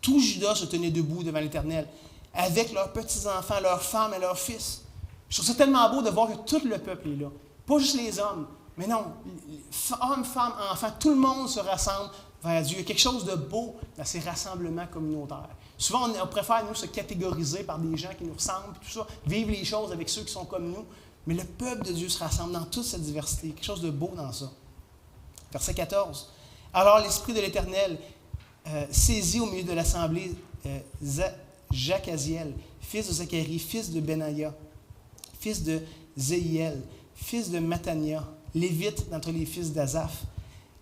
Tout Juda se tenait debout devant l'Éternel, avec leurs petits-enfants, leurs femmes et leurs fils. Je trouve ça tellement beau de voir que tout le peuple est là. Pas juste les hommes, mais non, hommes, femmes, enfants, tout le monde se rassemble vers Dieu. Il y a quelque chose de beau dans ces rassemblements communautaires. Souvent, on préfère, nous, se catégoriser par des gens qui nous ressemblent, tout ça, vivre les choses avec ceux qui sont comme nous. Mais le peuple de Dieu se rassemble dans toute cette diversité. Il y a quelque chose de beau dans ça. Verset 14. Alors l'Esprit de l'Éternel saisit au milieu de l'assemblée Jacaziel, fils de Zacharie, fils de Benaïa, fils de Zéiel, fils de Matania, lévite d'entre les fils d'Azaph.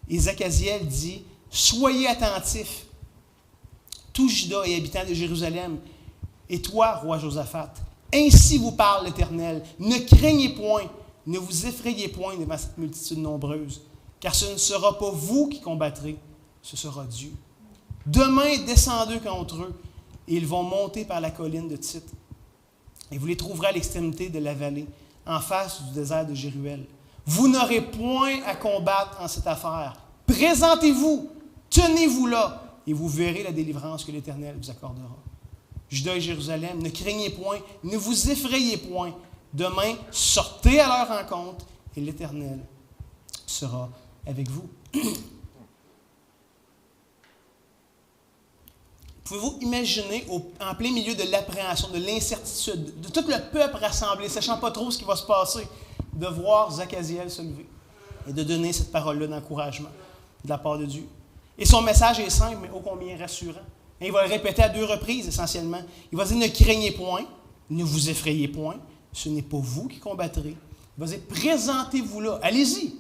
Et Zachaziel dit, « Soyez attentifs, tout Juda et habitants de Jérusalem, et toi, roi Josaphat, ainsi vous parle l'Éternel, ne craignez point, ne vous effrayez point devant cette multitude nombreuse, car ce ne sera pas vous qui combattrez, ce sera Dieu. Demain, descendez contre eux, et ils vont monter par la colline de Tite. Et vous les trouverez à l'extrémité de la vallée, en face du désert de Jéruel. Vous n'aurez point à combattre en cette affaire. Présentez-vous, tenez-vous là, et vous verrez la délivrance que l'Éternel vous accordera. Juda et Jérusalem, ne craignez point, ne vous effrayez point. Demain, sortez à leur rencontre, et l'Éternel sera avec vous. Pouvez-vous imaginer, en plein milieu de l'appréhension, de l'incertitude, de tout le peuple rassemblé, sachant pas trop ce qui va se passer, de voir Zachaziel se lever et de donner cette parole-là d'encouragement de la part de Dieu. Et son message est simple, mais ô combien rassurant. Et il va le répéter à 2 reprises, essentiellement. Il va dire, ne craignez point, ne vous effrayez point, ce n'est pas vous qui combattrez. Il va dire, présentez-vous là, allez-y.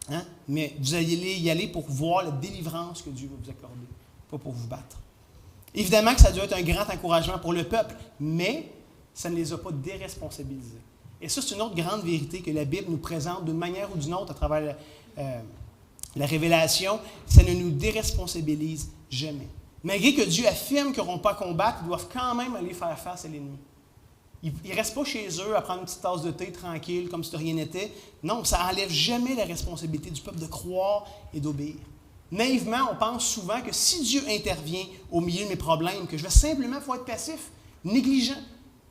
Hein? Mais vous allez y aller pour voir la délivrance que Dieu va vous accorder, pas pour vous battre. Évidemment que ça doit être un grand encouragement pour le peuple, mais ça ne les a pas déresponsabilisés. Et ça, c'est une autre grande vérité que la Bible nous présente d'une manière ou d'une autre à travers la révélation. Ça ne nous déresponsabilise jamais. Malgré que Dieu affirme qu'ils n'auront pas à combattre, ils doivent quand même aller faire face à l'ennemi. Ils ne restent pas chez eux à prendre une petite tasse de thé tranquille, comme si de rien n'était. Non, ça n'enlève jamais la responsabilité du peuple de croire et d'obéir. Naïvement, on pense souvent que si Dieu intervient au milieu de mes problèmes, que je vais simplement pouvoir être passif, négligent.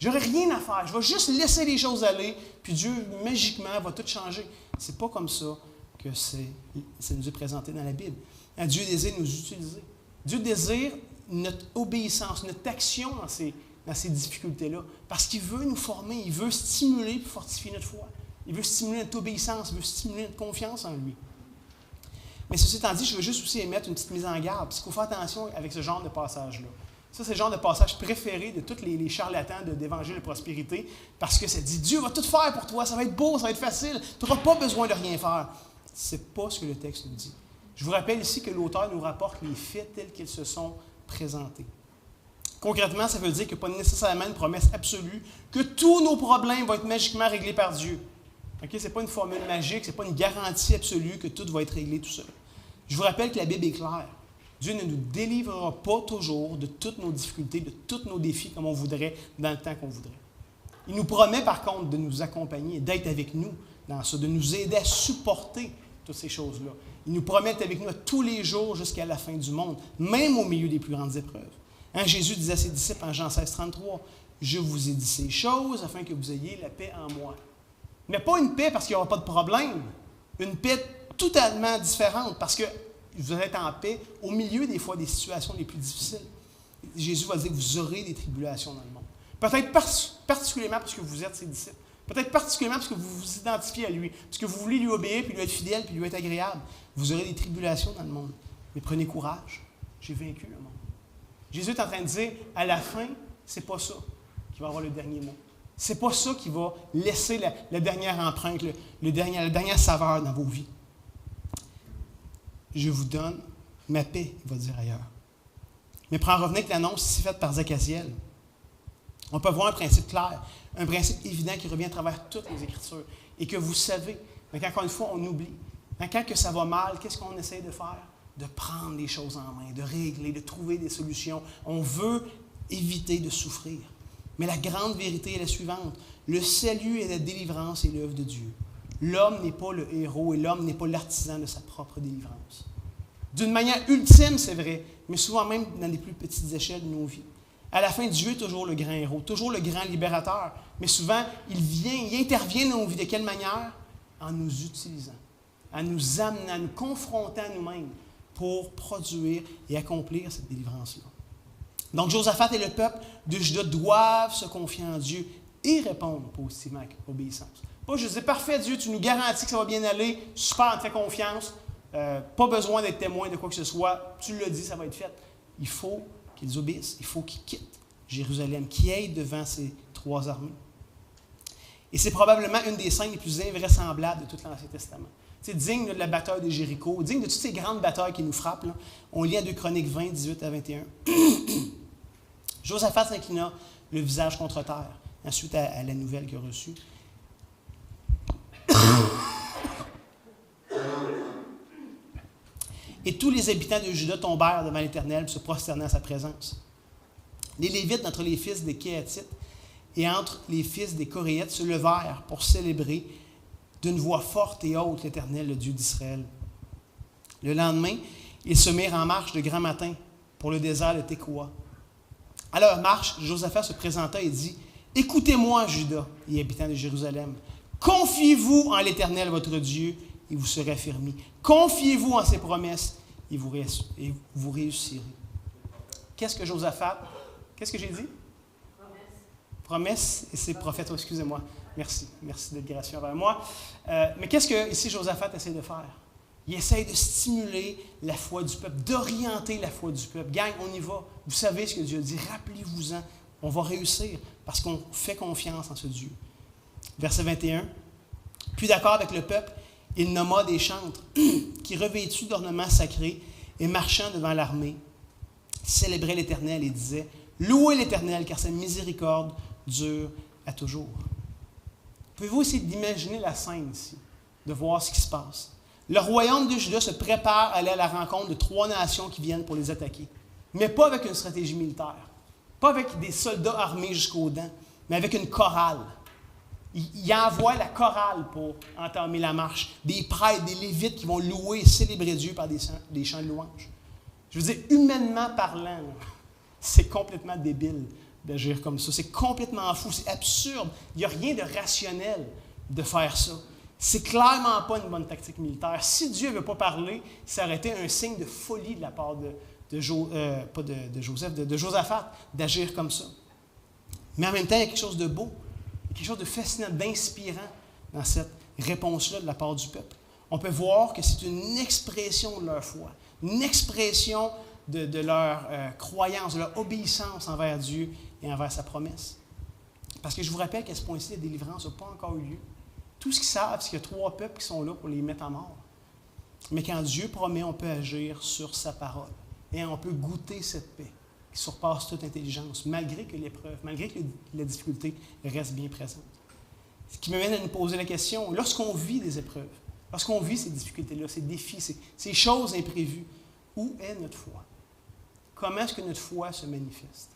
J'aurai rien à faire. Je vais juste laisser les choses aller, puis Dieu, magiquement, va tout changer. C'est pas comme ça que ça nous est présenté dans la Bible. Dieu désire nous utiliser. Dieu désire notre obéissance, notre action dans ces difficultés-là. Parce qu'il veut nous former, il veut stimuler et fortifier notre foi. Il veut stimuler notre obéissance, il veut stimuler notre confiance en lui. Mais ceci étant dit, je veux juste aussi émettre une petite mise en garde, parce qu'il faut faire attention avec ce genre de passage-là. Ça, c'est le genre de passage préféré de tous les charlatans d'évangile de prospérité, parce que ça dit, Dieu va tout faire pour toi, ça va être beau, ça va être facile, tu n'auras pas besoin de rien faire. Ce n'est pas ce que le texte nous dit. Je vous rappelle ici que l'auteur nous rapporte les faits tels qu'ils se sont présentés. Concrètement, ça veut dire qu'il n'y a pas nécessairement une promesse absolue que tous nos problèmes vont être magiquement réglés par Dieu. Okay? Ce n'est pas une formule magique, ce n'est pas une garantie absolue que tout va être réglé tout seul. Je vous rappelle que la Bible est claire. Dieu ne nous délivrera pas toujours de toutes nos difficultés, de tous nos défis comme on voudrait, dans le temps qu'on voudrait. Il nous promet par contre de nous accompagner, d'être avec nous dans ça, de nous aider à supporter toutes ces choses-là. Il nous promet d'être avec nous tous les jours jusqu'à la fin du monde, même au milieu des plus grandes épreuves. Jésus disait à ses disciples en Jean 16, 33, « Je vous ai dit ces choses afin que vous ayez la paix en moi. » Mais pas une paix parce qu'il n'y aura pas de problème, une paix totalement différente parce que vous allez être en paix au milieu des fois des situations les plus difficiles. Jésus va dire que vous aurez des tribulations dans le monde. Peut-être particulièrement parce que vous êtes ses disciples. Peut-être particulièrement parce que vous vous identifiez à lui, parce que vous voulez lui obéir, puis lui être fidèle, puis lui être agréable. Vous aurez des tribulations dans le monde. Mais prenez courage, j'ai vaincu le monde. Jésus est en train de dire, à la fin, c'est pas ça qui va avoir le dernier mot. C'est pas ça qui va laisser la dernière empreinte, la dernière saveur dans vos vies. Je vous donne ma paix, il va dire ailleurs. Mais pour en revenir avec l'annonce ici faite par Zachaziel, on peut voir un principe clair, un principe évident qui revient à travers toutes les Écritures et que vous savez, mais qu'encore une fois, on oublie. Quand que ça va mal, qu'est-ce qu'on essaie de faire? De prendre les choses en main, de régler, de trouver des solutions. On veut éviter de souffrir. Mais la grande vérité est la suivante. Le salut et la délivrance est l'œuvre de Dieu. L'homme n'est pas le héros et l'homme n'est pas l'artisan de sa propre délivrance. D'une manière ultime, c'est vrai, mais souvent même dans les plus petites échelles de nos vies. À la fin, Dieu est toujours le grand héros, toujours le grand libérateur. Mais souvent, il intervient dans nos vies. De quelle manière? En nous utilisant, en nous amenant, en nous confrontant à nous-mêmes pour produire et accomplir cette délivrance-là. Donc, Josaphat et le peuple de Juda doivent se confier en Dieu et répondre positivement avec obéissance. Pas juste dire, parfait Dieu, tu nous garantis que ça va bien aller, super, on te fait confiance, pas besoin d'être témoin de quoi que ce soit, tu l'as dit, ça va être fait. Il faut qu'ils obéissent, il faut qu'ils quittent Jérusalem, qu'ils aillent devant ces trois armées. Et c'est probablement une des scènes les plus invraisemblables de tout l'Ancien Testament. C'est digne de la bataille de Jéricho, digne de toutes ces grandes batailles qui nous frappent. Là. On lit à 2 Chroniques 20, 18 à 21. Josaphat s'inclina le visage contre terre, ensuite à la nouvelle qu'il a reçue. Et tous les habitants de Juda tombèrent devant l'Éternel et se prosternèrent à sa présence. Les Lévites, entre les fils des Kéhatites et entre les fils des Coréites, se levèrent pour célébrer d'une voix forte et haute l'Éternel, le Dieu d'Israël. Le lendemain, ils se mirent en marche de grand matin pour le désert de Tekoa. À leur marche, Josaphat se présenta et dit, « Écoutez-moi, Juda et habitants de Jérusalem. Confiez-vous en l'Éternel, votre Dieu, et vous serez affermis. Confiez-vous en ses promesses, et vous réussirez. » Qu'est-ce que Josaphat? Qu'est-ce que j'ai dit? Promesse et ses prophètes. Oh, excusez-moi. Merci d'être gracieux envers moi. Mais qu'est-ce que ici Josaphat essaie de faire? Il essaie de stimuler la foi du peuple, d'orienter la foi du peuple. Gang, on y va. Vous savez ce que Dieu dit. Rappelez-vous-en. On va réussir parce qu'on fait confiance en ce Dieu. Verset 21. Puis d'accord avec le peuple, il nomma des chantres qui, revêtus d'ornements sacrés et marchant devant l'armée, célébraient l'Éternel et disaient, « Louez l'Éternel, car sa miséricorde dure à toujours. » Pouvez-vous essayer d'imaginer la scène ici, de voir ce qui se passe? Le royaume de Juda se prépare à aller à la rencontre de 3 nations qui viennent pour les attaquer. Mais pas avec une stratégie militaire, pas avec des soldats armés jusqu'aux dents, mais avec une chorale. Il envoie la chorale pour entamer la marche. Des prêtres, des lévites qui vont louer et célébrer Dieu par des chants de louange. Je veux dire, humainement parlant, c'est complètement débile d'agir comme ça. C'est complètement fou, c'est absurde. Il n'y a rien de rationnel de faire ça. C'est clairement pas une bonne tactique militaire. Si Dieu ne veut pas parler, ça aurait été un signe de folie de la part de Josaphat d'agir comme ça. Mais en même temps, il y a quelque chose de beau, quelque chose de fascinant, d'inspirant dans cette réponse-là de la part du peuple. On peut voir que c'est une expression de leur foi, une expression de leur croyance, de leur obéissance envers Dieu et envers sa promesse. Parce que je vous rappelle qu'à ce point-ci, la délivrance n'a pas encore eu lieu. Tout ce qu'ils savent, c'est qu'il y a 3 peuples qui sont là pour les mettre à mort. Mais quand Dieu promet, on peut agir sur sa parole. Et on peut goûter cette paix qui surpasse toute intelligence, malgré que l'épreuve, malgré que la difficulté reste bien présente. Ce qui me mène à nous poser la question, lorsqu'on vit des épreuves, lorsqu'on vit ces difficultés-là, ces défis, ces choses imprévues, où est notre foi? Comment est-ce que notre foi se manifeste?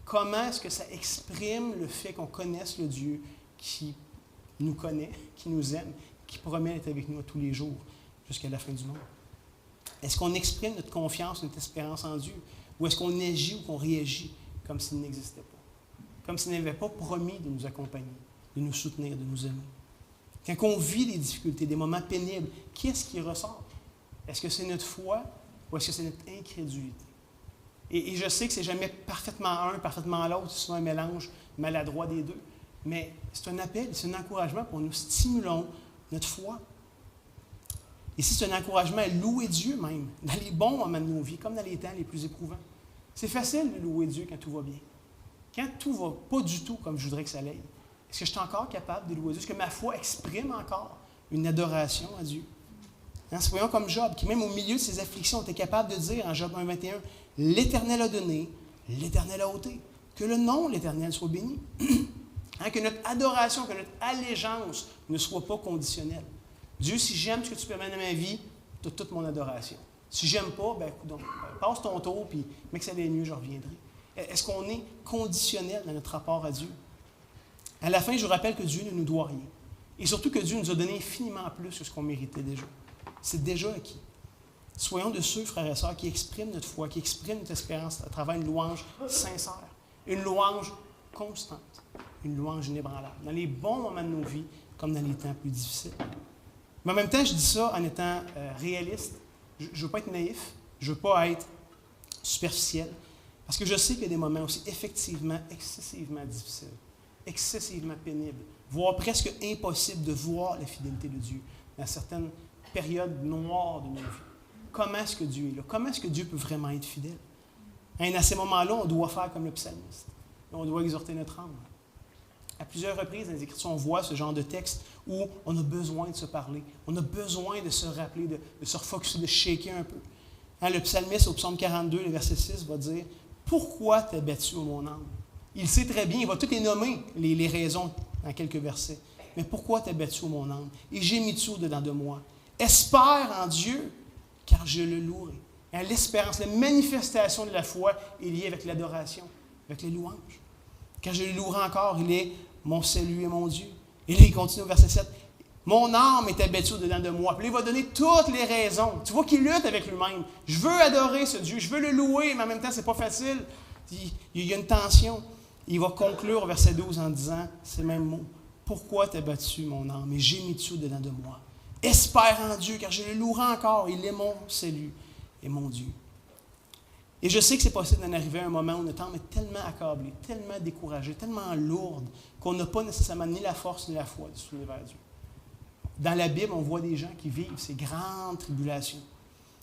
Comment est-ce que ça exprime le fait qu'on connaisse le Dieu qui nous connaît, qui nous aime, qui promet d'être avec nous tous les jours jusqu'à la fin du monde? Est-ce qu'on exprime notre confiance, notre espérance en Dieu? Ou est-ce qu'on agit ou qu'on réagit comme s'il n'existait pas? Comme s'il n'avait pas promis de nous accompagner, de nous soutenir, de nous aimer. Quand on vit des difficultés, des moments pénibles, qu'est-ce qui ressort? Est-ce que c'est notre foi ou est-ce que c'est notre incrédulité? Et je sais que c'est jamais parfaitement un, parfaitement l'autre, c'est souvent un mélange maladroit des deux. Mais c'est un appel, c'est un encouragement pour nous stimulons notre foi. Ici, c'est un encouragement à louer Dieu même, dans les bons moments de nos vies, comme dans les temps les plus éprouvants. C'est facile de louer Dieu quand tout va bien. Quand tout va pas du tout comme je voudrais que ça l'aille, est-ce que je suis encore capable de louer Dieu? Est-ce que ma foi exprime encore une adoration à Dieu? Soyons comme Job, qui même au milieu de ses afflictions était capable de dire en Job 1,21, « L'Éternel a donné, l'Éternel a ôté. Que le nom de l'Éternel soit béni. » Que notre adoration, que notre allégeance ne soit pas conditionnelle. Dieu, si j'aime ce que tu permets dans ma vie, tu as toute mon adoration. Si j'aime pas, passe ton tour, puis mais que ça aille mieux, je reviendrai. Est-ce qu'on est conditionnel dans notre rapport à Dieu? À la fin, je vous rappelle que Dieu ne nous doit rien. Et surtout que Dieu nous a donné infiniment plus que ce qu'on méritait déjà. C'est déjà acquis. Soyons de ceux, frères et sœurs, qui expriment notre foi, qui expriment notre espérance à travers une louange sincère, une louange constante, une louange inébranlable, dans les bons moments de nos vies comme dans les temps plus difficiles. Mais en même temps, je dis ça en étant réaliste. Je ne veux pas être naïf, je ne veux pas être superficiel, parce que je sais qu'il y a des moments aussi effectivement excessivement difficiles, excessivement pénibles, voire presque impossible de voir la fidélité de Dieu dans certaines périodes noires de nos vies. Comment est-ce que Dieu est là? Comment est-ce que Dieu peut vraiment être fidèle? À ces moments-là, on doit faire comme le psalmiste. On doit exhorter notre âme. À plusieurs reprises dans les Écritures, on voit ce genre de texte où on a besoin de se parler, on a besoin de se rappeler, de se refocuser, de shaker un peu. Le psalmiste, au psaume 42, le verset 6, va dire « Pourquoi t'es battu, ô mon âme? » Il sait très bien, il va toutes les nommer, les raisons, dans quelques versets. Mais pourquoi t'es battu, ô mon âme? Et j'ai mis tout dedans de moi. Espère en Dieu, car je le louerai. L'espérance, la manifestation de la foi est liée avec l'adoration, avec les louanges. Car je le louerai encore, il est mon salut et mon Dieu. Et là, il continue au verset 7. Mon âme est abattue dedans de moi. Puis là, il va donner toutes les raisons. Tu vois qu'il lutte avec lui-même. Je veux adorer ce Dieu, je veux le louer, mais en même temps, c'est pas facile. Il y a une tension. Il va conclure au verset 12 en disant ces mêmes mots. Pourquoi t'es battu, mon âme, et j'ai mis tout dedans de moi. Espère en Dieu, car je le louerai encore. Il est mon salut et mon Dieu. Et je sais que c'est possible d'en arriver à un moment où notre âme est tellement accablée, tellement découragée, tellement lourde, qu'on n'a pas nécessairement ni la force ni la foi de se tourner vers Dieu. Dans la Bible, on voit des gens qui vivent ces grandes tribulations.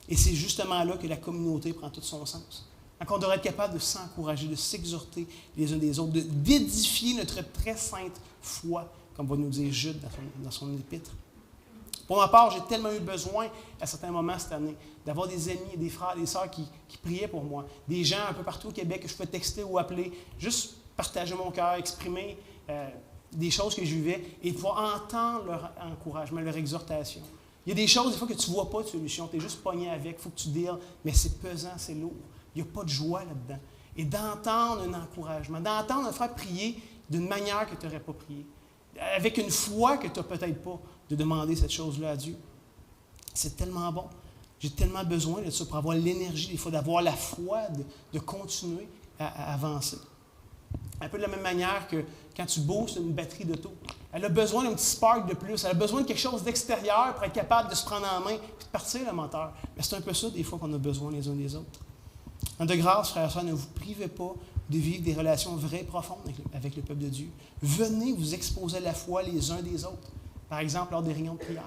Et c'est justement là que la communauté prend tout son sens. Donc on devrait être capable de s'encourager, de s'exhorter les uns des autres, d'édifier notre très sainte foi, comme va nous dire Jude dans son épître. Pour ma part, j'ai tellement eu besoin, à certains moments cette année, d'avoir des amis, des frères, des sœurs qui priaient pour moi. Des gens un peu partout au Québec que je pouvais texter ou appeler, juste partager mon cœur, exprimer des choses que je vivais et pouvoir entendre leur encouragement, leur exhortation. Il y a des choses, des fois, que tu ne vois pas de solution, tu es juste pogné avec, il faut que tu deals, mais c'est pesant, c'est lourd. Il n'y a pas de joie là-dedans. Et d'entendre un encouragement, d'entendre un frère prier d'une manière que tu n'aurais pas prié, avec une foi que tu n'as peut-être pas, de demander cette chose-là à Dieu. C'est tellement bon. J'ai tellement besoin de ça pour avoir l'énergie, des fois, d'avoir la foi, de continuer à avancer. Un peu de la même manière que quand tu boostes une batterie d'auto. Elle a besoin d'un petit spark de plus. Elle a besoin de quelque chose d'extérieur pour être capable de se prendre en main et de partir le moteur. Mais c'est un peu ça, des fois, qu'on a besoin les uns des autres. De grâce, frères et sœurs, ne vous privez pas de vivre des relations vraies et profondes avec le peuple de Dieu. Venez vous exposer à la foi les uns des autres. Par exemple, lors des réunions de prière.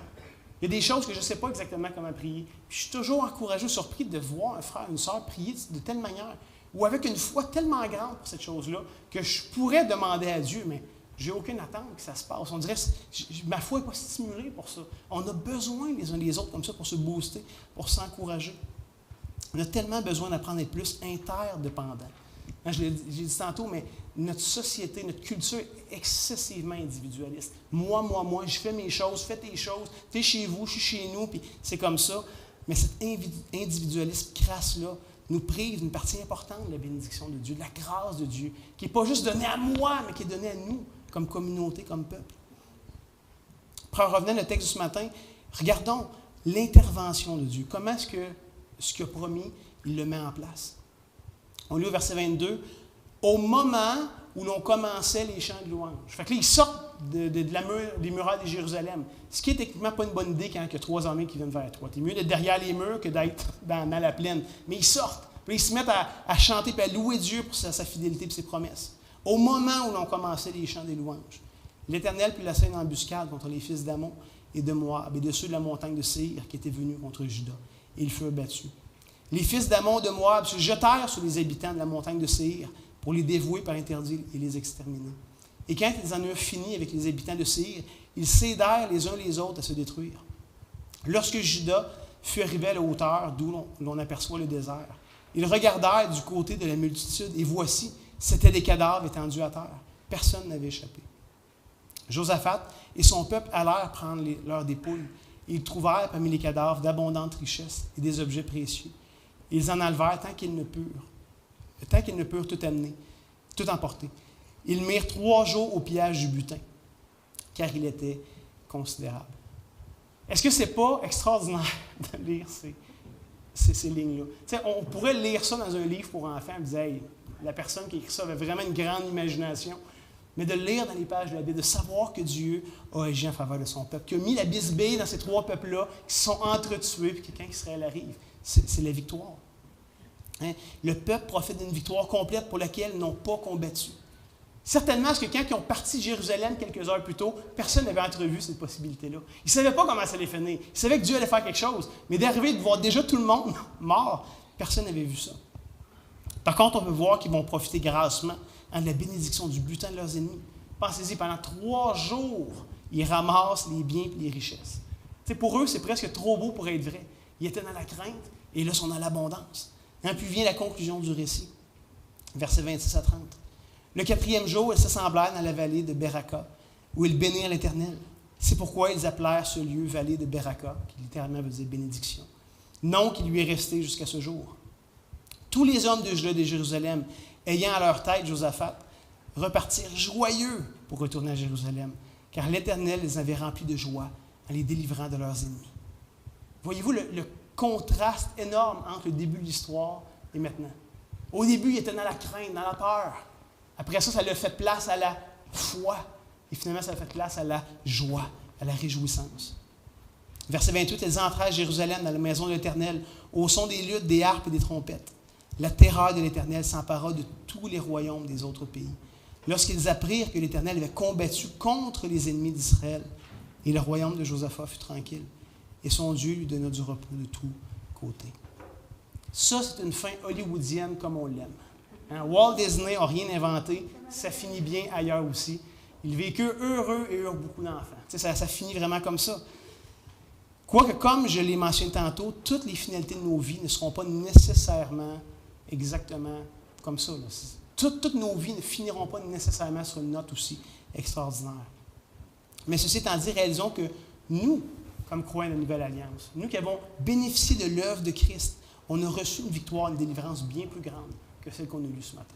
Il y a des choses que je ne sais pas exactement comment prier. Puis je suis toujours encouragé, surpris de voir un frère, une sœur prier de telle manière, ou avec une foi tellement grande pour cette chose-là, que je pourrais demander à Dieu, mais je n'ai aucune attente que ça se passe. On dirait que ma foi n'est pas stimulée pour ça. On a besoin les uns des autres comme ça pour se booster, pour s'encourager. On a tellement besoin d'apprendre à être plus interdépendants. J'ai dit tantôt, mais notre société, notre culture est excessivement individualiste. Moi, je fais mes choses, fais tes choses, tu es chez vous, je suis chez nous, puis c'est comme ça. Mais cet individualisme crasse-là nous prive d'une partie importante de la bénédiction de Dieu, de la grâce de Dieu, qui n'est pas juste donnée à moi, mais qui est donnée à nous, comme communauté, comme peuple. Pour en revenir au texte de ce matin, regardons l'intervention de Dieu. Comment est-ce que ce qu'il a promis, il le met en place? On lit au verset 22, « Au moment où l'on commençait les chants de louange. » Fait que là, ils sortent des murailles de Jérusalem. Ce qui est techniquement pas une bonne idée quand il y a 3 armées qui viennent vers toi. Tu es mieux d'être derrière les murs que d'être dans la plaine. Mais ils sortent. Puis ils se mettent à chanter et à louer Dieu pour sa fidélité et ses promesses. Au moment où l'on commençait les chants des louanges, l'Éternel put lancer une embuscade contre les fils d'Ammon et de Moab et de ceux de la montagne de Séhir qui étaient venus contre Juda. Et ils furent battus. Les fils d'Ammon et de Moab se jetèrent sur les habitants de la montagne de Séhir pour les dévouer par interdit et les exterminer. Et quand ils en eurent fini avec les habitants de Séhir, ils s'aidèrent les uns les autres à se détruire. Lorsque Juda fut arrivé à la hauteur d'où l'on aperçoit le désert, ils regardèrent du côté de la multitude et voici, c'étaient des cadavres étendus à terre. Personne n'avait échappé. Josaphat et son peuple allèrent prendre leurs dépouilles. Ils trouvèrent parmi les cadavres d'abondantes richesses et des objets précieux. Ils en enlevèrent tant qu'ils ne purent tout amener, tout emporter. Ils mirent 3 jours au pillage du butin, car il était considérable. Est-ce que ce n'est pas extraordinaire de lire ces lignes-là? On pourrait lire ça dans un livre pour enfants et dire, hey, la personne qui écrit ça avait vraiment une grande imagination. Mais de lire dans les pages de la Bible, de savoir que Dieu a agi en faveur de son peuple, qu'il a mis la bisbille dans ces 3 peuples-là, qui se sont entretués, puis que quand Israël arrive, c'est la victoire. Hein? Le peuple profite d'une victoire complète pour laquelle ils n'ont pas combattu. Certainement, parce que quand ils ont parti de Jérusalem quelques heures plus tôt, personne n'avait entrevu cette possibilité-là. Ils ne savaient pas comment ça allait finir. Ils savaient que Dieu allait faire quelque chose. Mais d'arriver de voir déjà tout le monde mort, personne n'avait vu ça. Par contre, on peut voir qu'ils vont profiter grassement de la bénédiction du butin de leurs ennemis. Pensez-y, pendant 3 jours, ils ramassent les biens et les richesses. T'sais, pour eux, c'est presque trop beau pour être vrai. Ils étaient dans la crainte et là, ils sont dans l'abondance. Et puis vient la conclusion du récit, versets 26 à 30. Le 4e jour, ils s'assemblèrent dans la vallée de Beraka, où ils bénirent l'Éternel. C'est pourquoi ils appelèrent ce lieu vallée de Beraka, qui littéralement veut dire bénédiction, nom qui lui est resté jusqu'à ce jour. Tous les hommes de Juda et de Jérusalem, ayant à leur tête Josaphat, repartirent joyeux pour retourner à Jérusalem, car l'Éternel les avait remplis de joie en les délivrant de leurs ennemis. Voyez-vous le contraste énorme entre le début de l'histoire et maintenant. Au début, ils étaient dans la crainte, dans la peur. Après ça, ça leur fait place à la foi. Et finalement, ça leur fait place à la joie, à la réjouissance. Verset 28, ils entrèrent à Jérusalem, dans la maison de l'Éternel, au son des luttes, des harpes et des trompettes. La terreur de l'Éternel s'empara de tous les royaumes des autres pays. Lorsqu'ils apprirent que l'Éternel avait combattu contre les ennemis d'Israël, et le royaume de Josaphat fut tranquille, et son Dieu lui donna du repos de tous côtés. Ça, c'est une fin hollywoodienne comme on l'aime. Hein? Walt Disney n'a rien inventé, ça finit bien ailleurs aussi. Ils vécurent heureux et eurent beaucoup d'enfants. Ça finit vraiment comme ça. Quoique, comme je l'ai mentionné tantôt, toutes les finalités de nos vies ne seront pas nécessairement exactement comme ça. Toutes nos vies ne finiront pas nécessairement sur une note aussi extraordinaire. Mais ceci étant dit, réalisons que nous, comme croyants de la Nouvelle Alliance, nous qui avons bénéficié de l'œuvre de Christ, on a reçu une victoire, une délivrance bien plus grande que celle qu'on a lue ce matin.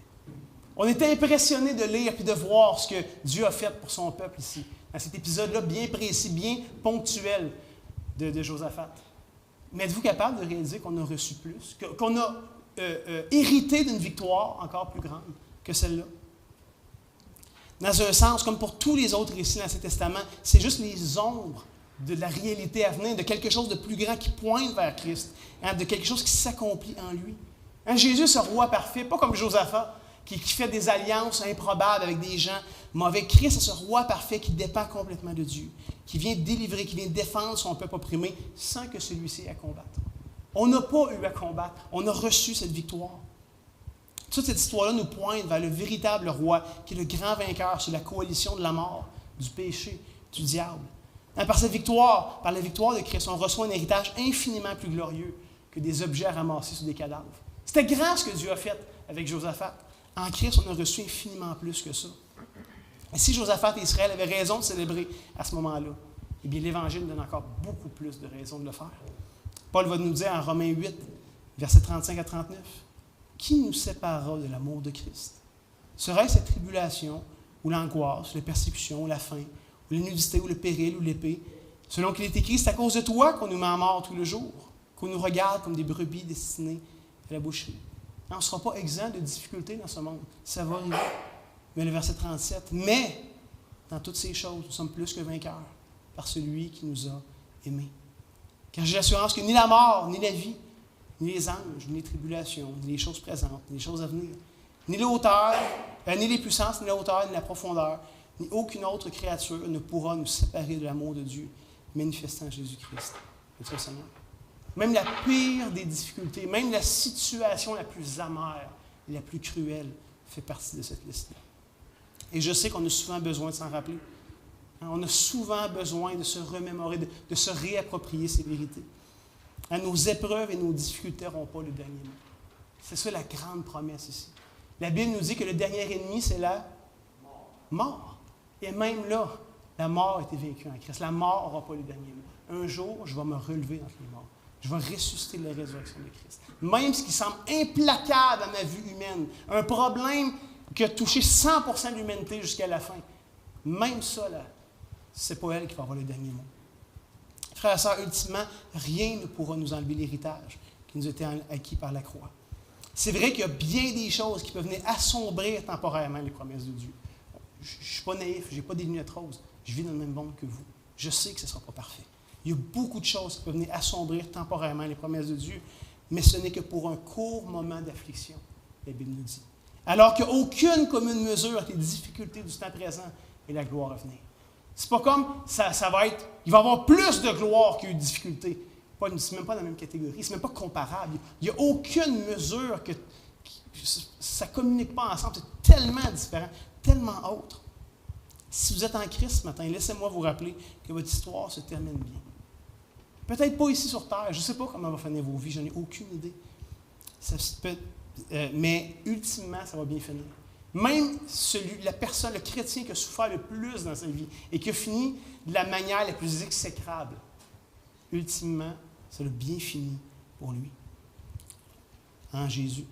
On était impressionnés de lire et de voir ce que Dieu a fait pour son peuple ici, dans cet épisode-là bien précis, bien ponctuel de Josaphat. Mais êtes-vous capable de réaliser qu'on a reçu plus, qu'on a hérité d'une victoire encore plus grande que celle-là? Dans un sens, comme pour tous les autres récits dans l'Ancien Testament, c'est juste les ombres de la réalité à venir, de quelque chose de plus grand qui pointe vers Christ, de quelque chose qui s'accomplit en lui. Jésus, ce roi parfait, pas comme Josaphat, qui fait des alliances improbables avec des gens mauvais. Christ, c'est ce roi parfait qui dépend complètement de Dieu, qui vient délivrer, qui vient défendre son peuple opprimé sans que celui-ci ait à combattre. On n'a pas eu à combattre, on a reçu cette victoire. Toute cette histoire-là nous pointe vers le véritable roi, qui est le grand vainqueur sur la coalition de la mort, du péché, du diable. Par cette victoire, par la victoire de Christ, on reçoit un héritage infiniment plus glorieux que des objets ramassés sur des cadavres. C'était grand ce que Dieu a fait avec Josaphat. En Christ, on a reçu infiniment plus que ça. Et si Josaphat et Israël avaient raison de célébrer à ce moment-là, eh bien, l'Évangile nous donne encore beaucoup plus de raisons de le faire. Paul va nous dire en Romains 8, versets 35 à 39, « Qui nous séparera de l'amour de Christ? Serait-ce la tribulation, ou l'angoisse, ou la persécution, ou la faim, ou la nudité, ou le péril, ou l'épée? Selon qu'il est écrit, c'est à cause de toi qu'on nous met en mort tout le jour, qu'on nous regarde comme des brebis destinées à la boucherie. » On ne sera pas exempt de difficultés dans ce monde. Ça va arriver. Mais le verset 37, « Mais, dans toutes ces choses, nous sommes plus que vainqueurs par celui qui nous a aimés. Car j'ai l'assurance que ni la mort, ni la vie, ni les anges, ni les tribulations, ni les choses présentes, ni les choses à venir, ni la hauteur, ni les puissances, ni la hauteur, ni la profondeur, ni aucune autre créature ne pourra nous séparer de l'amour de Dieu manifestant en Jésus-Christ, notre Seigneur. » Même la pire des difficultés, même la situation la plus amère et la plus cruelle fait partie de cette liste-là. Et je sais qu'on a souvent besoin de s'en rappeler. On a souvent besoin de se remémorer, de se réapproprier ces vérités. Nos épreuves et nos difficultés n'auront pas le dernier mot. C'est ça la grande promesse ici. La Bible nous dit que le dernier ennemi, c'est la mort. Et même là, la mort a été vaincue en Christ. La mort n'aura pas le dernier mot. Un jour, je vais me relever entre les morts. Je vais ressusciter la résurrection de Christ. Même ce qui semble implacable à ma vue humaine, un problème qui a touché 100% de l'humanité jusqu'à la fin, même ça, là, c'est pas elle qui va avoir le dernier mot. Frères et sœurs, ultimement, rien ne pourra nous enlever l'héritage qui nous a été acquis par la croix. C'est vrai qu'il y a bien des choses qui peuvent venir assombrir temporairement les promesses de Dieu. Je ne suis pas naïf, je n'ai pas des lunettes roses. Je vis dans le même monde que vous. Je sais que ce ne sera pas parfait. Il y a beaucoup de choses qui peuvent venir assombrir temporairement les promesses de Dieu, mais ce n'est que pour un court moment d'affliction, la Bible nous dit. Alors qu'il n'y a aucune commune mesure avec les difficultés du temps présent et la gloire à venir. C'est pas comme ça va être. Il va y avoir plus de gloire qu'il y a eu de difficultés. C'est même pas dans la même catégorie, c'est même pas comparable. Il n'y a aucune mesure ça ne communique pas ensemble. C'est tellement différent, tellement autre. Si vous êtes en Christ ce matin, laissez-moi vous rappeler que votre histoire se termine bien. Peut-être pas ici sur Terre. Je ne sais pas comment va finir vos vies. Je n'en ai aucune idée. Mais ultimement, ça va bien finir. Même la personne, le chrétien qui a souffert le plus dans sa vie et qui a fini de la manière la plus exécrable, ultimement, ça a bien fini pour lui. En Jésus.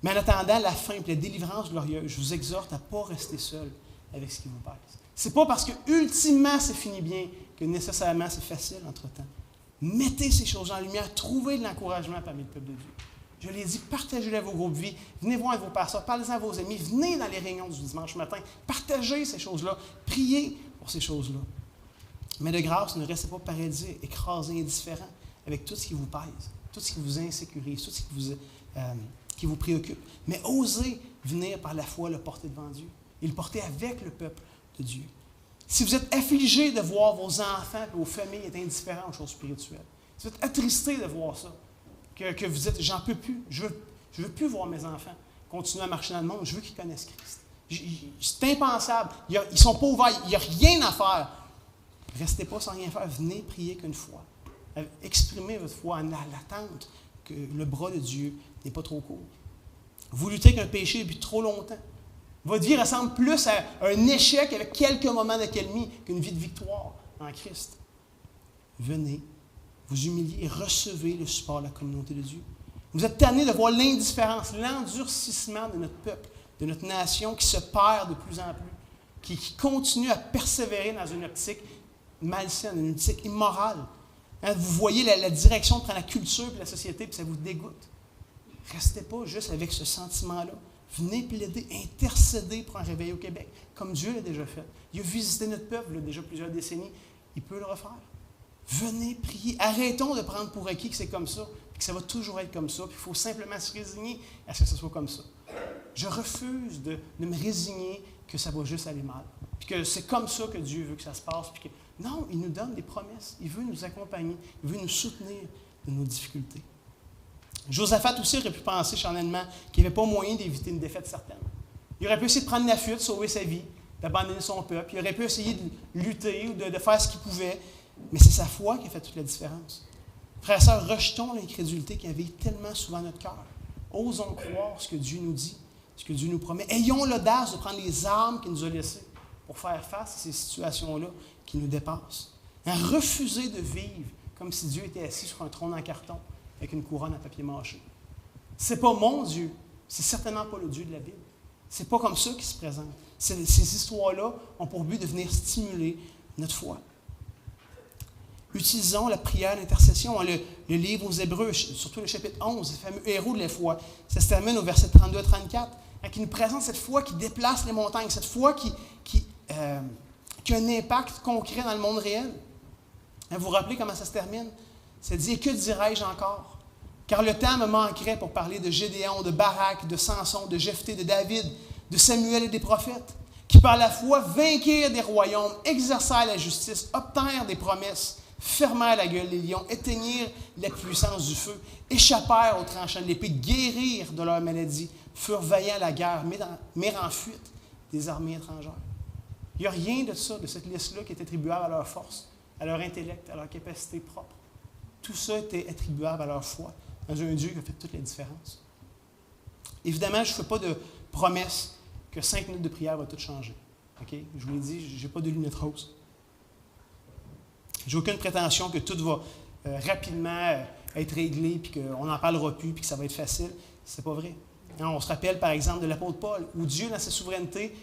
Mais en attendant la fin et la délivrance glorieuse, je vous exhorte à ne pas rester seul avec ce qui vous pèse. Ce n'est pas parce que ultimement c'est fini bien que nécessairement c'est facile entre-temps. Mettez ces choses en lumière, trouvez de l'encouragement parmi le peuple de Dieu. Je l'ai dit, partagez-les à vos groupes de vie, venez voir vos pasteurs, parlez-en à vos amis, venez dans les réunions du dimanche matin, partagez ces choses-là, priez pour ces choses-là. Mais de grâce, ne restez pas paralysés, écrasés, indifférents avec tout ce qui vous pèse, tout ce qui vous insécurise, tout ce qui vous préoccupe. Mais osez venir par la foi le porter devant Dieu et le porter avec le peuple de Dieu. Si vous êtes affligé de voir vos enfants et vos familles être indifférents aux choses spirituelles, si vous êtes attristé de voir ça, que vous dites, j'en peux plus, je veux plus voir mes enfants continuer à marcher dans le monde, je veux qu'ils connaissent Christ. C'est impensable, ils ne sont pas ouverts, il n'y a rien à faire. Restez pas sans rien faire, venez prier qu'une fois. Exprimez votre foi en l'attente que le bras de Dieu n'est pas trop court. Vous luttez avec un péché depuis trop longtemps. Votre vie ressemble plus à un échec avec quelques moments d'accalmie qu'une vie de victoire en Christ. Venez, vous humiliez et recevez le support de la communauté de Dieu. Vous êtes tanné de voir l'indifférence, l'endurcissement de notre peuple de notre nation qui se perd de plus en plus, qui continue à persévérer dans une optique malsaine, une optique immorale. Hein, vous voyez la direction que prend la culture et la société, puis ça vous dégoûte. Restez pas juste avec ce sentiment-là. Venez plaider, intercéder pour un réveil au Québec, comme Dieu l'a déjà fait. Il a visité notre peuple là, déjà plusieurs décennies. Il peut le refaire. Venez prier. Arrêtons de prendre pour acquis que c'est comme ça, et que ça va toujours être comme ça, puis il faut simplement se résigner à ce que ce soit comme ça. Je refuse de me résigner que ça va juste aller mal, puis que c'est comme ça que Dieu veut que ça se passe. Puis que... Non, il nous donne des promesses. Il veut nous accompagner. Il veut nous soutenir de nos difficultés. Josaphat aussi aurait pu penser charnellement qu'il n'y avait pas moyen d'éviter une défaite certaine. Il aurait pu essayer de prendre la fuite, sauver sa vie, d'abandonner son peuple. Il aurait pu essayer de lutter ou de faire ce qu'il pouvait. Mais c'est sa foi qui a fait toute la différence. Frères et sœurs, rejetons l'incrédulité qui envahit tellement souvent notre cœur. Osons croire ce que Dieu nous dit, ce que Dieu nous promet. Ayons l'audace de prendre les armes qu'il nous a laissées pour faire face à ces situations-là qui nous dépassent. Refuser de vivre comme si Dieu était assis sur un trône en carton avec une couronne à papier mâché. Ce n'est pas mon Dieu. C'est certainement pas le Dieu de la Bible. Ce n'est pas comme ça qu'il se présente. Ces histoires-là ont pour but de venir stimuler notre foi. Utilisons la prière d'intercession. Le livre aux Hébreux, surtout le chapitre 11, le fameux héros de la foi. Ça se termine au verset 32 à 34, qui nous présente cette foi qui déplace les montagnes, cette foi qui a un impact concret dans le monde réel. Vous vous rappelez comment ça se termine? Ça dit « Et que dirais-je encore? Car le temps me manquerait pour parler de Gédéon, de Barak, de Samson, de Jephthé, de David, de Samuel et des prophètes, qui par la foi vainquirent des royaumes, exercèrent la justice, obtinrent des promesses, fermèrent la gueule des lions, éteignirent la puissance du feu, échappèrent aux tranchants de l'épée, guérirent de leur maladie, furent vaillants à la guerre, mirent en fuite des armées étrangères. » Il n'y a rien de ça, de cette liste-là, qui est attribuable à leur force, à leur intellect, à leur capacité propre. Tout ça était attribuable à leur foi, dans un Dieu qui a fait toute la différence. Évidemment, je ne fais pas de promesse que 5 minutes de prière va tout changer. Okay? Je vous l'ai dit, je n'ai pas de lunettes roses. Je n'ai aucune prétention que tout va rapidement être réglé, puis qu'on n'en parlera plus, puis que ça va être facile. C'est pas vrai. On se rappelle, par exemple, de l'apôtre Paul, où Dieu, dans sa souveraineté,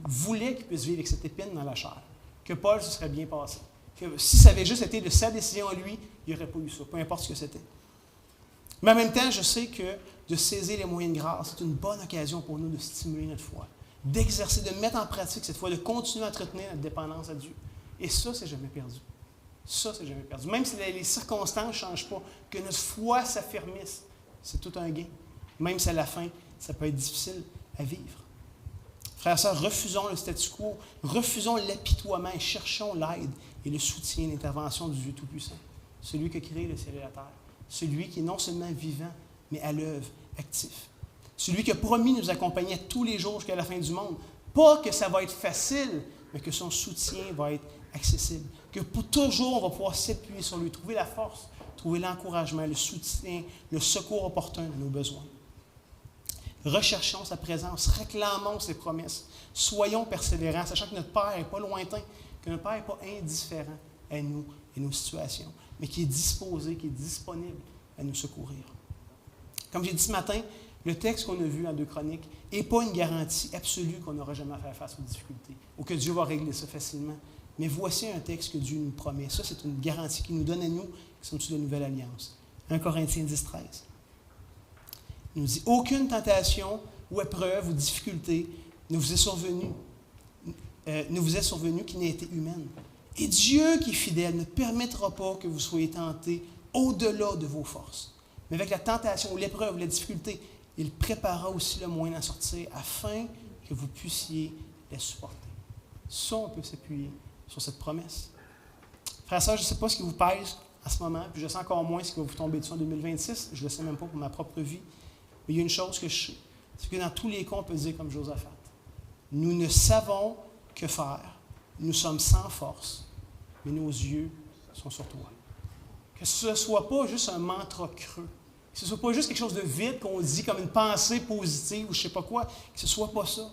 voulait qu'il puisse vivre avec cette épine dans la chair. Que Paul se serait bien passé. Que si ça avait juste été de sa décision à lui, il n'y aurait pas eu ça, peu importe ce que c'était. Mais en même temps, je sais que de saisir les moyens de grâce, c'est une bonne occasion pour nous de stimuler notre foi, d'exercer, de mettre en pratique cette foi, de continuer à entretenir notre dépendance à Dieu. Et ça, c'est jamais perdu. Ça, c'est jamais perdu. Même si les circonstances ne changent pas, que notre foi s'affermisse, c'est tout un gain. Même si à la fin, ça peut être difficile à vivre. Frères et sœurs, refusons le statu quo, refusons l'apitoiement et cherchons l'aide et le soutien et l'intervention du Dieu Tout-Puissant, celui qui a créé le ciel et la terre, celui qui est non seulement vivant, mais à l'œuvre, actif. Celui qui a promis nous accompagner tous les jours jusqu'à la fin du monde. Pas que ça va être facile, mais que son soutien va être accessible. Que pour toujours, on va pouvoir s'appuyer sur lui, trouver la force, trouver l'encouragement, le soutien, le secours opportun de nos besoins. Recherchons sa présence, réclamons ses promesses. Soyons persévérants, sachant que notre Père n'est pas lointain, que notre Père n'est pas indifférent à nous et nos situations, mais qui est disposé, qui est disponible à nous secourir. Comme j'ai dit ce matin, le texte qu'on a vu en 2 Chroniques n'est pas une garantie absolue qu'on n'aura jamais à faire face aux difficultés ou que Dieu va régler ça facilement. Mais voici un texte que Dieu nous promet. Ça, c'est une garantie qu'il nous donne à nous qui sommes sous la Nouvelle Alliance. 1 Corinthiens 10, 13. Il nous dit « Aucune tentation ou épreuve ou difficulté ne vous est survenue qui n'ait été humaine. Et Dieu qui est fidèle ne permettra pas que vous soyez tentés au-delà de vos forces. Mais avec la tentation ou l'épreuve ou la difficulté, il préparera aussi le moyen d'en sortir afin que vous puissiez les supporter. » Ça, on peut s'appuyer sur cette promesse. Frères et sœurs, je ne sais pas ce qui vous pèse en ce moment, puis je sais encore moins ce qui va vous tomber dessus en 2026. Je ne le sais même pas pour ma propre vie. Mais il y a une chose que je sais, c'est que dans tous les cas, on peut dire comme Josaphat. Nous ne savons que faire. Nous sommes sans force, mais nos yeux sont sur toi. Que ce ne soit pas juste un mantra creux. Que ce ne soit pas juste quelque chose de vide qu'on dit comme une pensée positive ou je ne sais pas quoi. Que ce ne soit pas ça.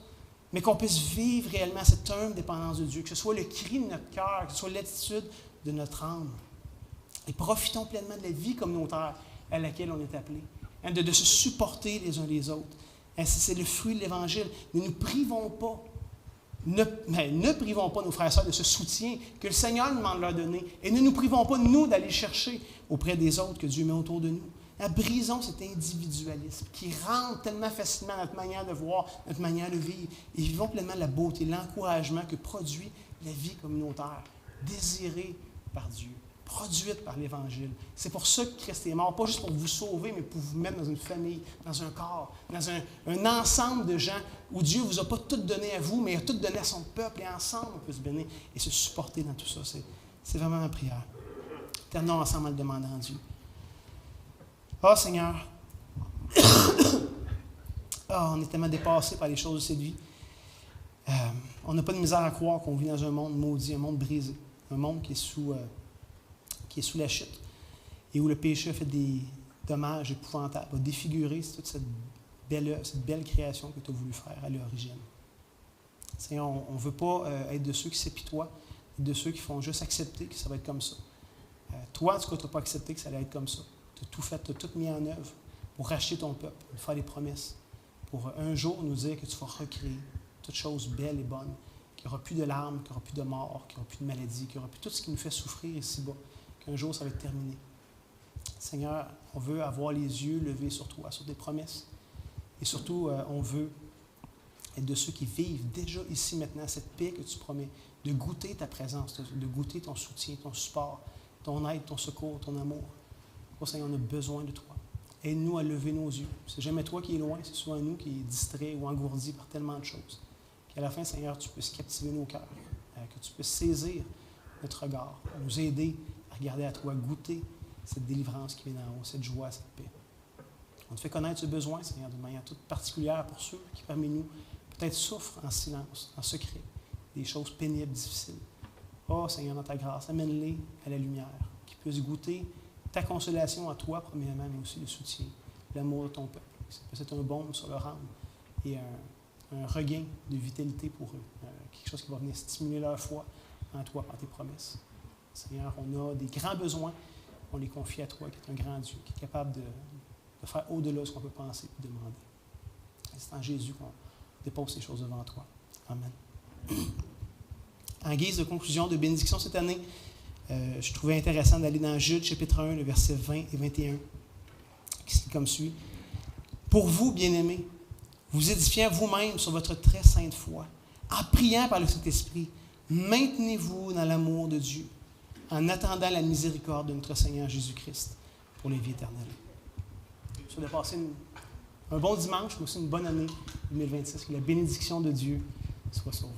Mais qu'on puisse vivre réellement cette humble dépendance de Dieu. Que ce soit le cri de notre cœur, que ce soit l'attitude de notre âme. Et profitons pleinement de la vie communautaire à laquelle on est appelé. De se supporter les uns les autres. C'est le fruit de l'Évangile. Ne nous privons pas. Ne privons pas nos frères et sœurs de ce soutien que le Seigneur nous demande de leur donner. Et ne nous privons pas, nous, d'aller chercher auprès des autres que Dieu met autour de nous. Brisons cet individualisme qui rentre tellement facilement notre manière de voir, notre manière de vivre. Et vivons pleinement la beauté, l'encouragement que produit la vie communautaire, désirée par Dieu, produite par l'Évangile. C'est pour ça que Christ est mort, pas juste pour vous sauver, mais pour vous mettre dans une famille, dans un corps, dans un ensemble de gens où Dieu ne vous a pas tout donné à vous, mais il a tout donné à son peuple. Et ensemble, on peut se bénir et se supporter dans tout ça. C'est vraiment ma prière. Terminons ensemble en le demandant à Dieu. Ah, Seigneur, on est tellement dépassé par les choses de cette vie. On n'a pas de misère à croire qu'on vit dans un monde maudit, un monde brisé, un monde qui est sous la chute et où le péché a fait des dommages épouvantables, a défiguré toute cette belle création que tu as voulu faire à l'origine. Seigneur, on ne veut pas être de ceux qui s'épitoient, de ceux qui font juste accepter que ça va être comme ça. Toi, en tout cas, tu n'as pas accepté que ça allait être comme ça. Tu as tout fait, tu as tout mis en œuvre pour racheter ton peuple, pour faire des promesses, pour un jour nous dire que tu vas recréer toutes choses belles et bonnes, qu'il n'y aura plus de larmes, qu'il n'y aura plus de mort, qu'il n'y aura plus de maladie, qu'il n'y aura plus tout ce qui nous fait souffrir ici-bas, qu'un jour ça va être terminé. Seigneur, on veut avoir les yeux levés sur toi, sur des promesses. Et surtout, on veut être de ceux qui vivent déjà ici maintenant cette paix que tu promets, de goûter ta présence, de goûter ton soutien, ton support, ton aide, ton secours, ton amour. Oh Seigneur, on a besoin de toi. Aide-nous à lever nos yeux. C'est jamais toi qui es loin, c'est souvent nous qui est distrait ou engourdi par tellement de choses. Qu'à la fin, Seigneur, tu puisses captiver nos cœurs, que tu puisses saisir notre regard, nous aider à regarder à toi, goûter cette délivrance qui vient d'en haut, cette joie, cette paix. On te fait connaître ce besoin, Seigneur, d'une manière toute particulière pour ceux qui, parmi nous, peut-être souffrent en silence, en secret, des choses pénibles, difficiles. Oh Seigneur, dans ta grâce, amène-les à la lumière, qu'ils puissent goûter ta consolation à toi, premièrement, mais aussi le soutien, l'amour de ton peuple. Ça peut être un baume sur leur âme et un regain de vitalité pour eux, quelque chose qui va venir stimuler leur foi en toi, en tes promesses. Seigneur, on a des grands besoins, on les confie à toi, qui est un grand Dieu, qui est capable de faire au-delà de ce qu'on peut penser et demander. Et c'est en Jésus qu'on dépose ces choses devant toi. Amen. En guise de conclusion, de bénédiction cette année, je trouvais intéressant d'aller dans Jude, chapitre 1, le verset 20 et 21, qui est comme suit. « Pour vous, bien-aimés, vous édifiant vous-même sur votre très sainte foi, en priant par le Saint-Esprit, maintenez-vous dans l'amour de Dieu, en attendant la miséricorde de notre Seigneur Jésus-Christ pour les vies éternelles. » Je vous souhaite de passer un bon dimanche, mais aussi une bonne année 2026. Que la bénédiction de Dieu soit sur vous.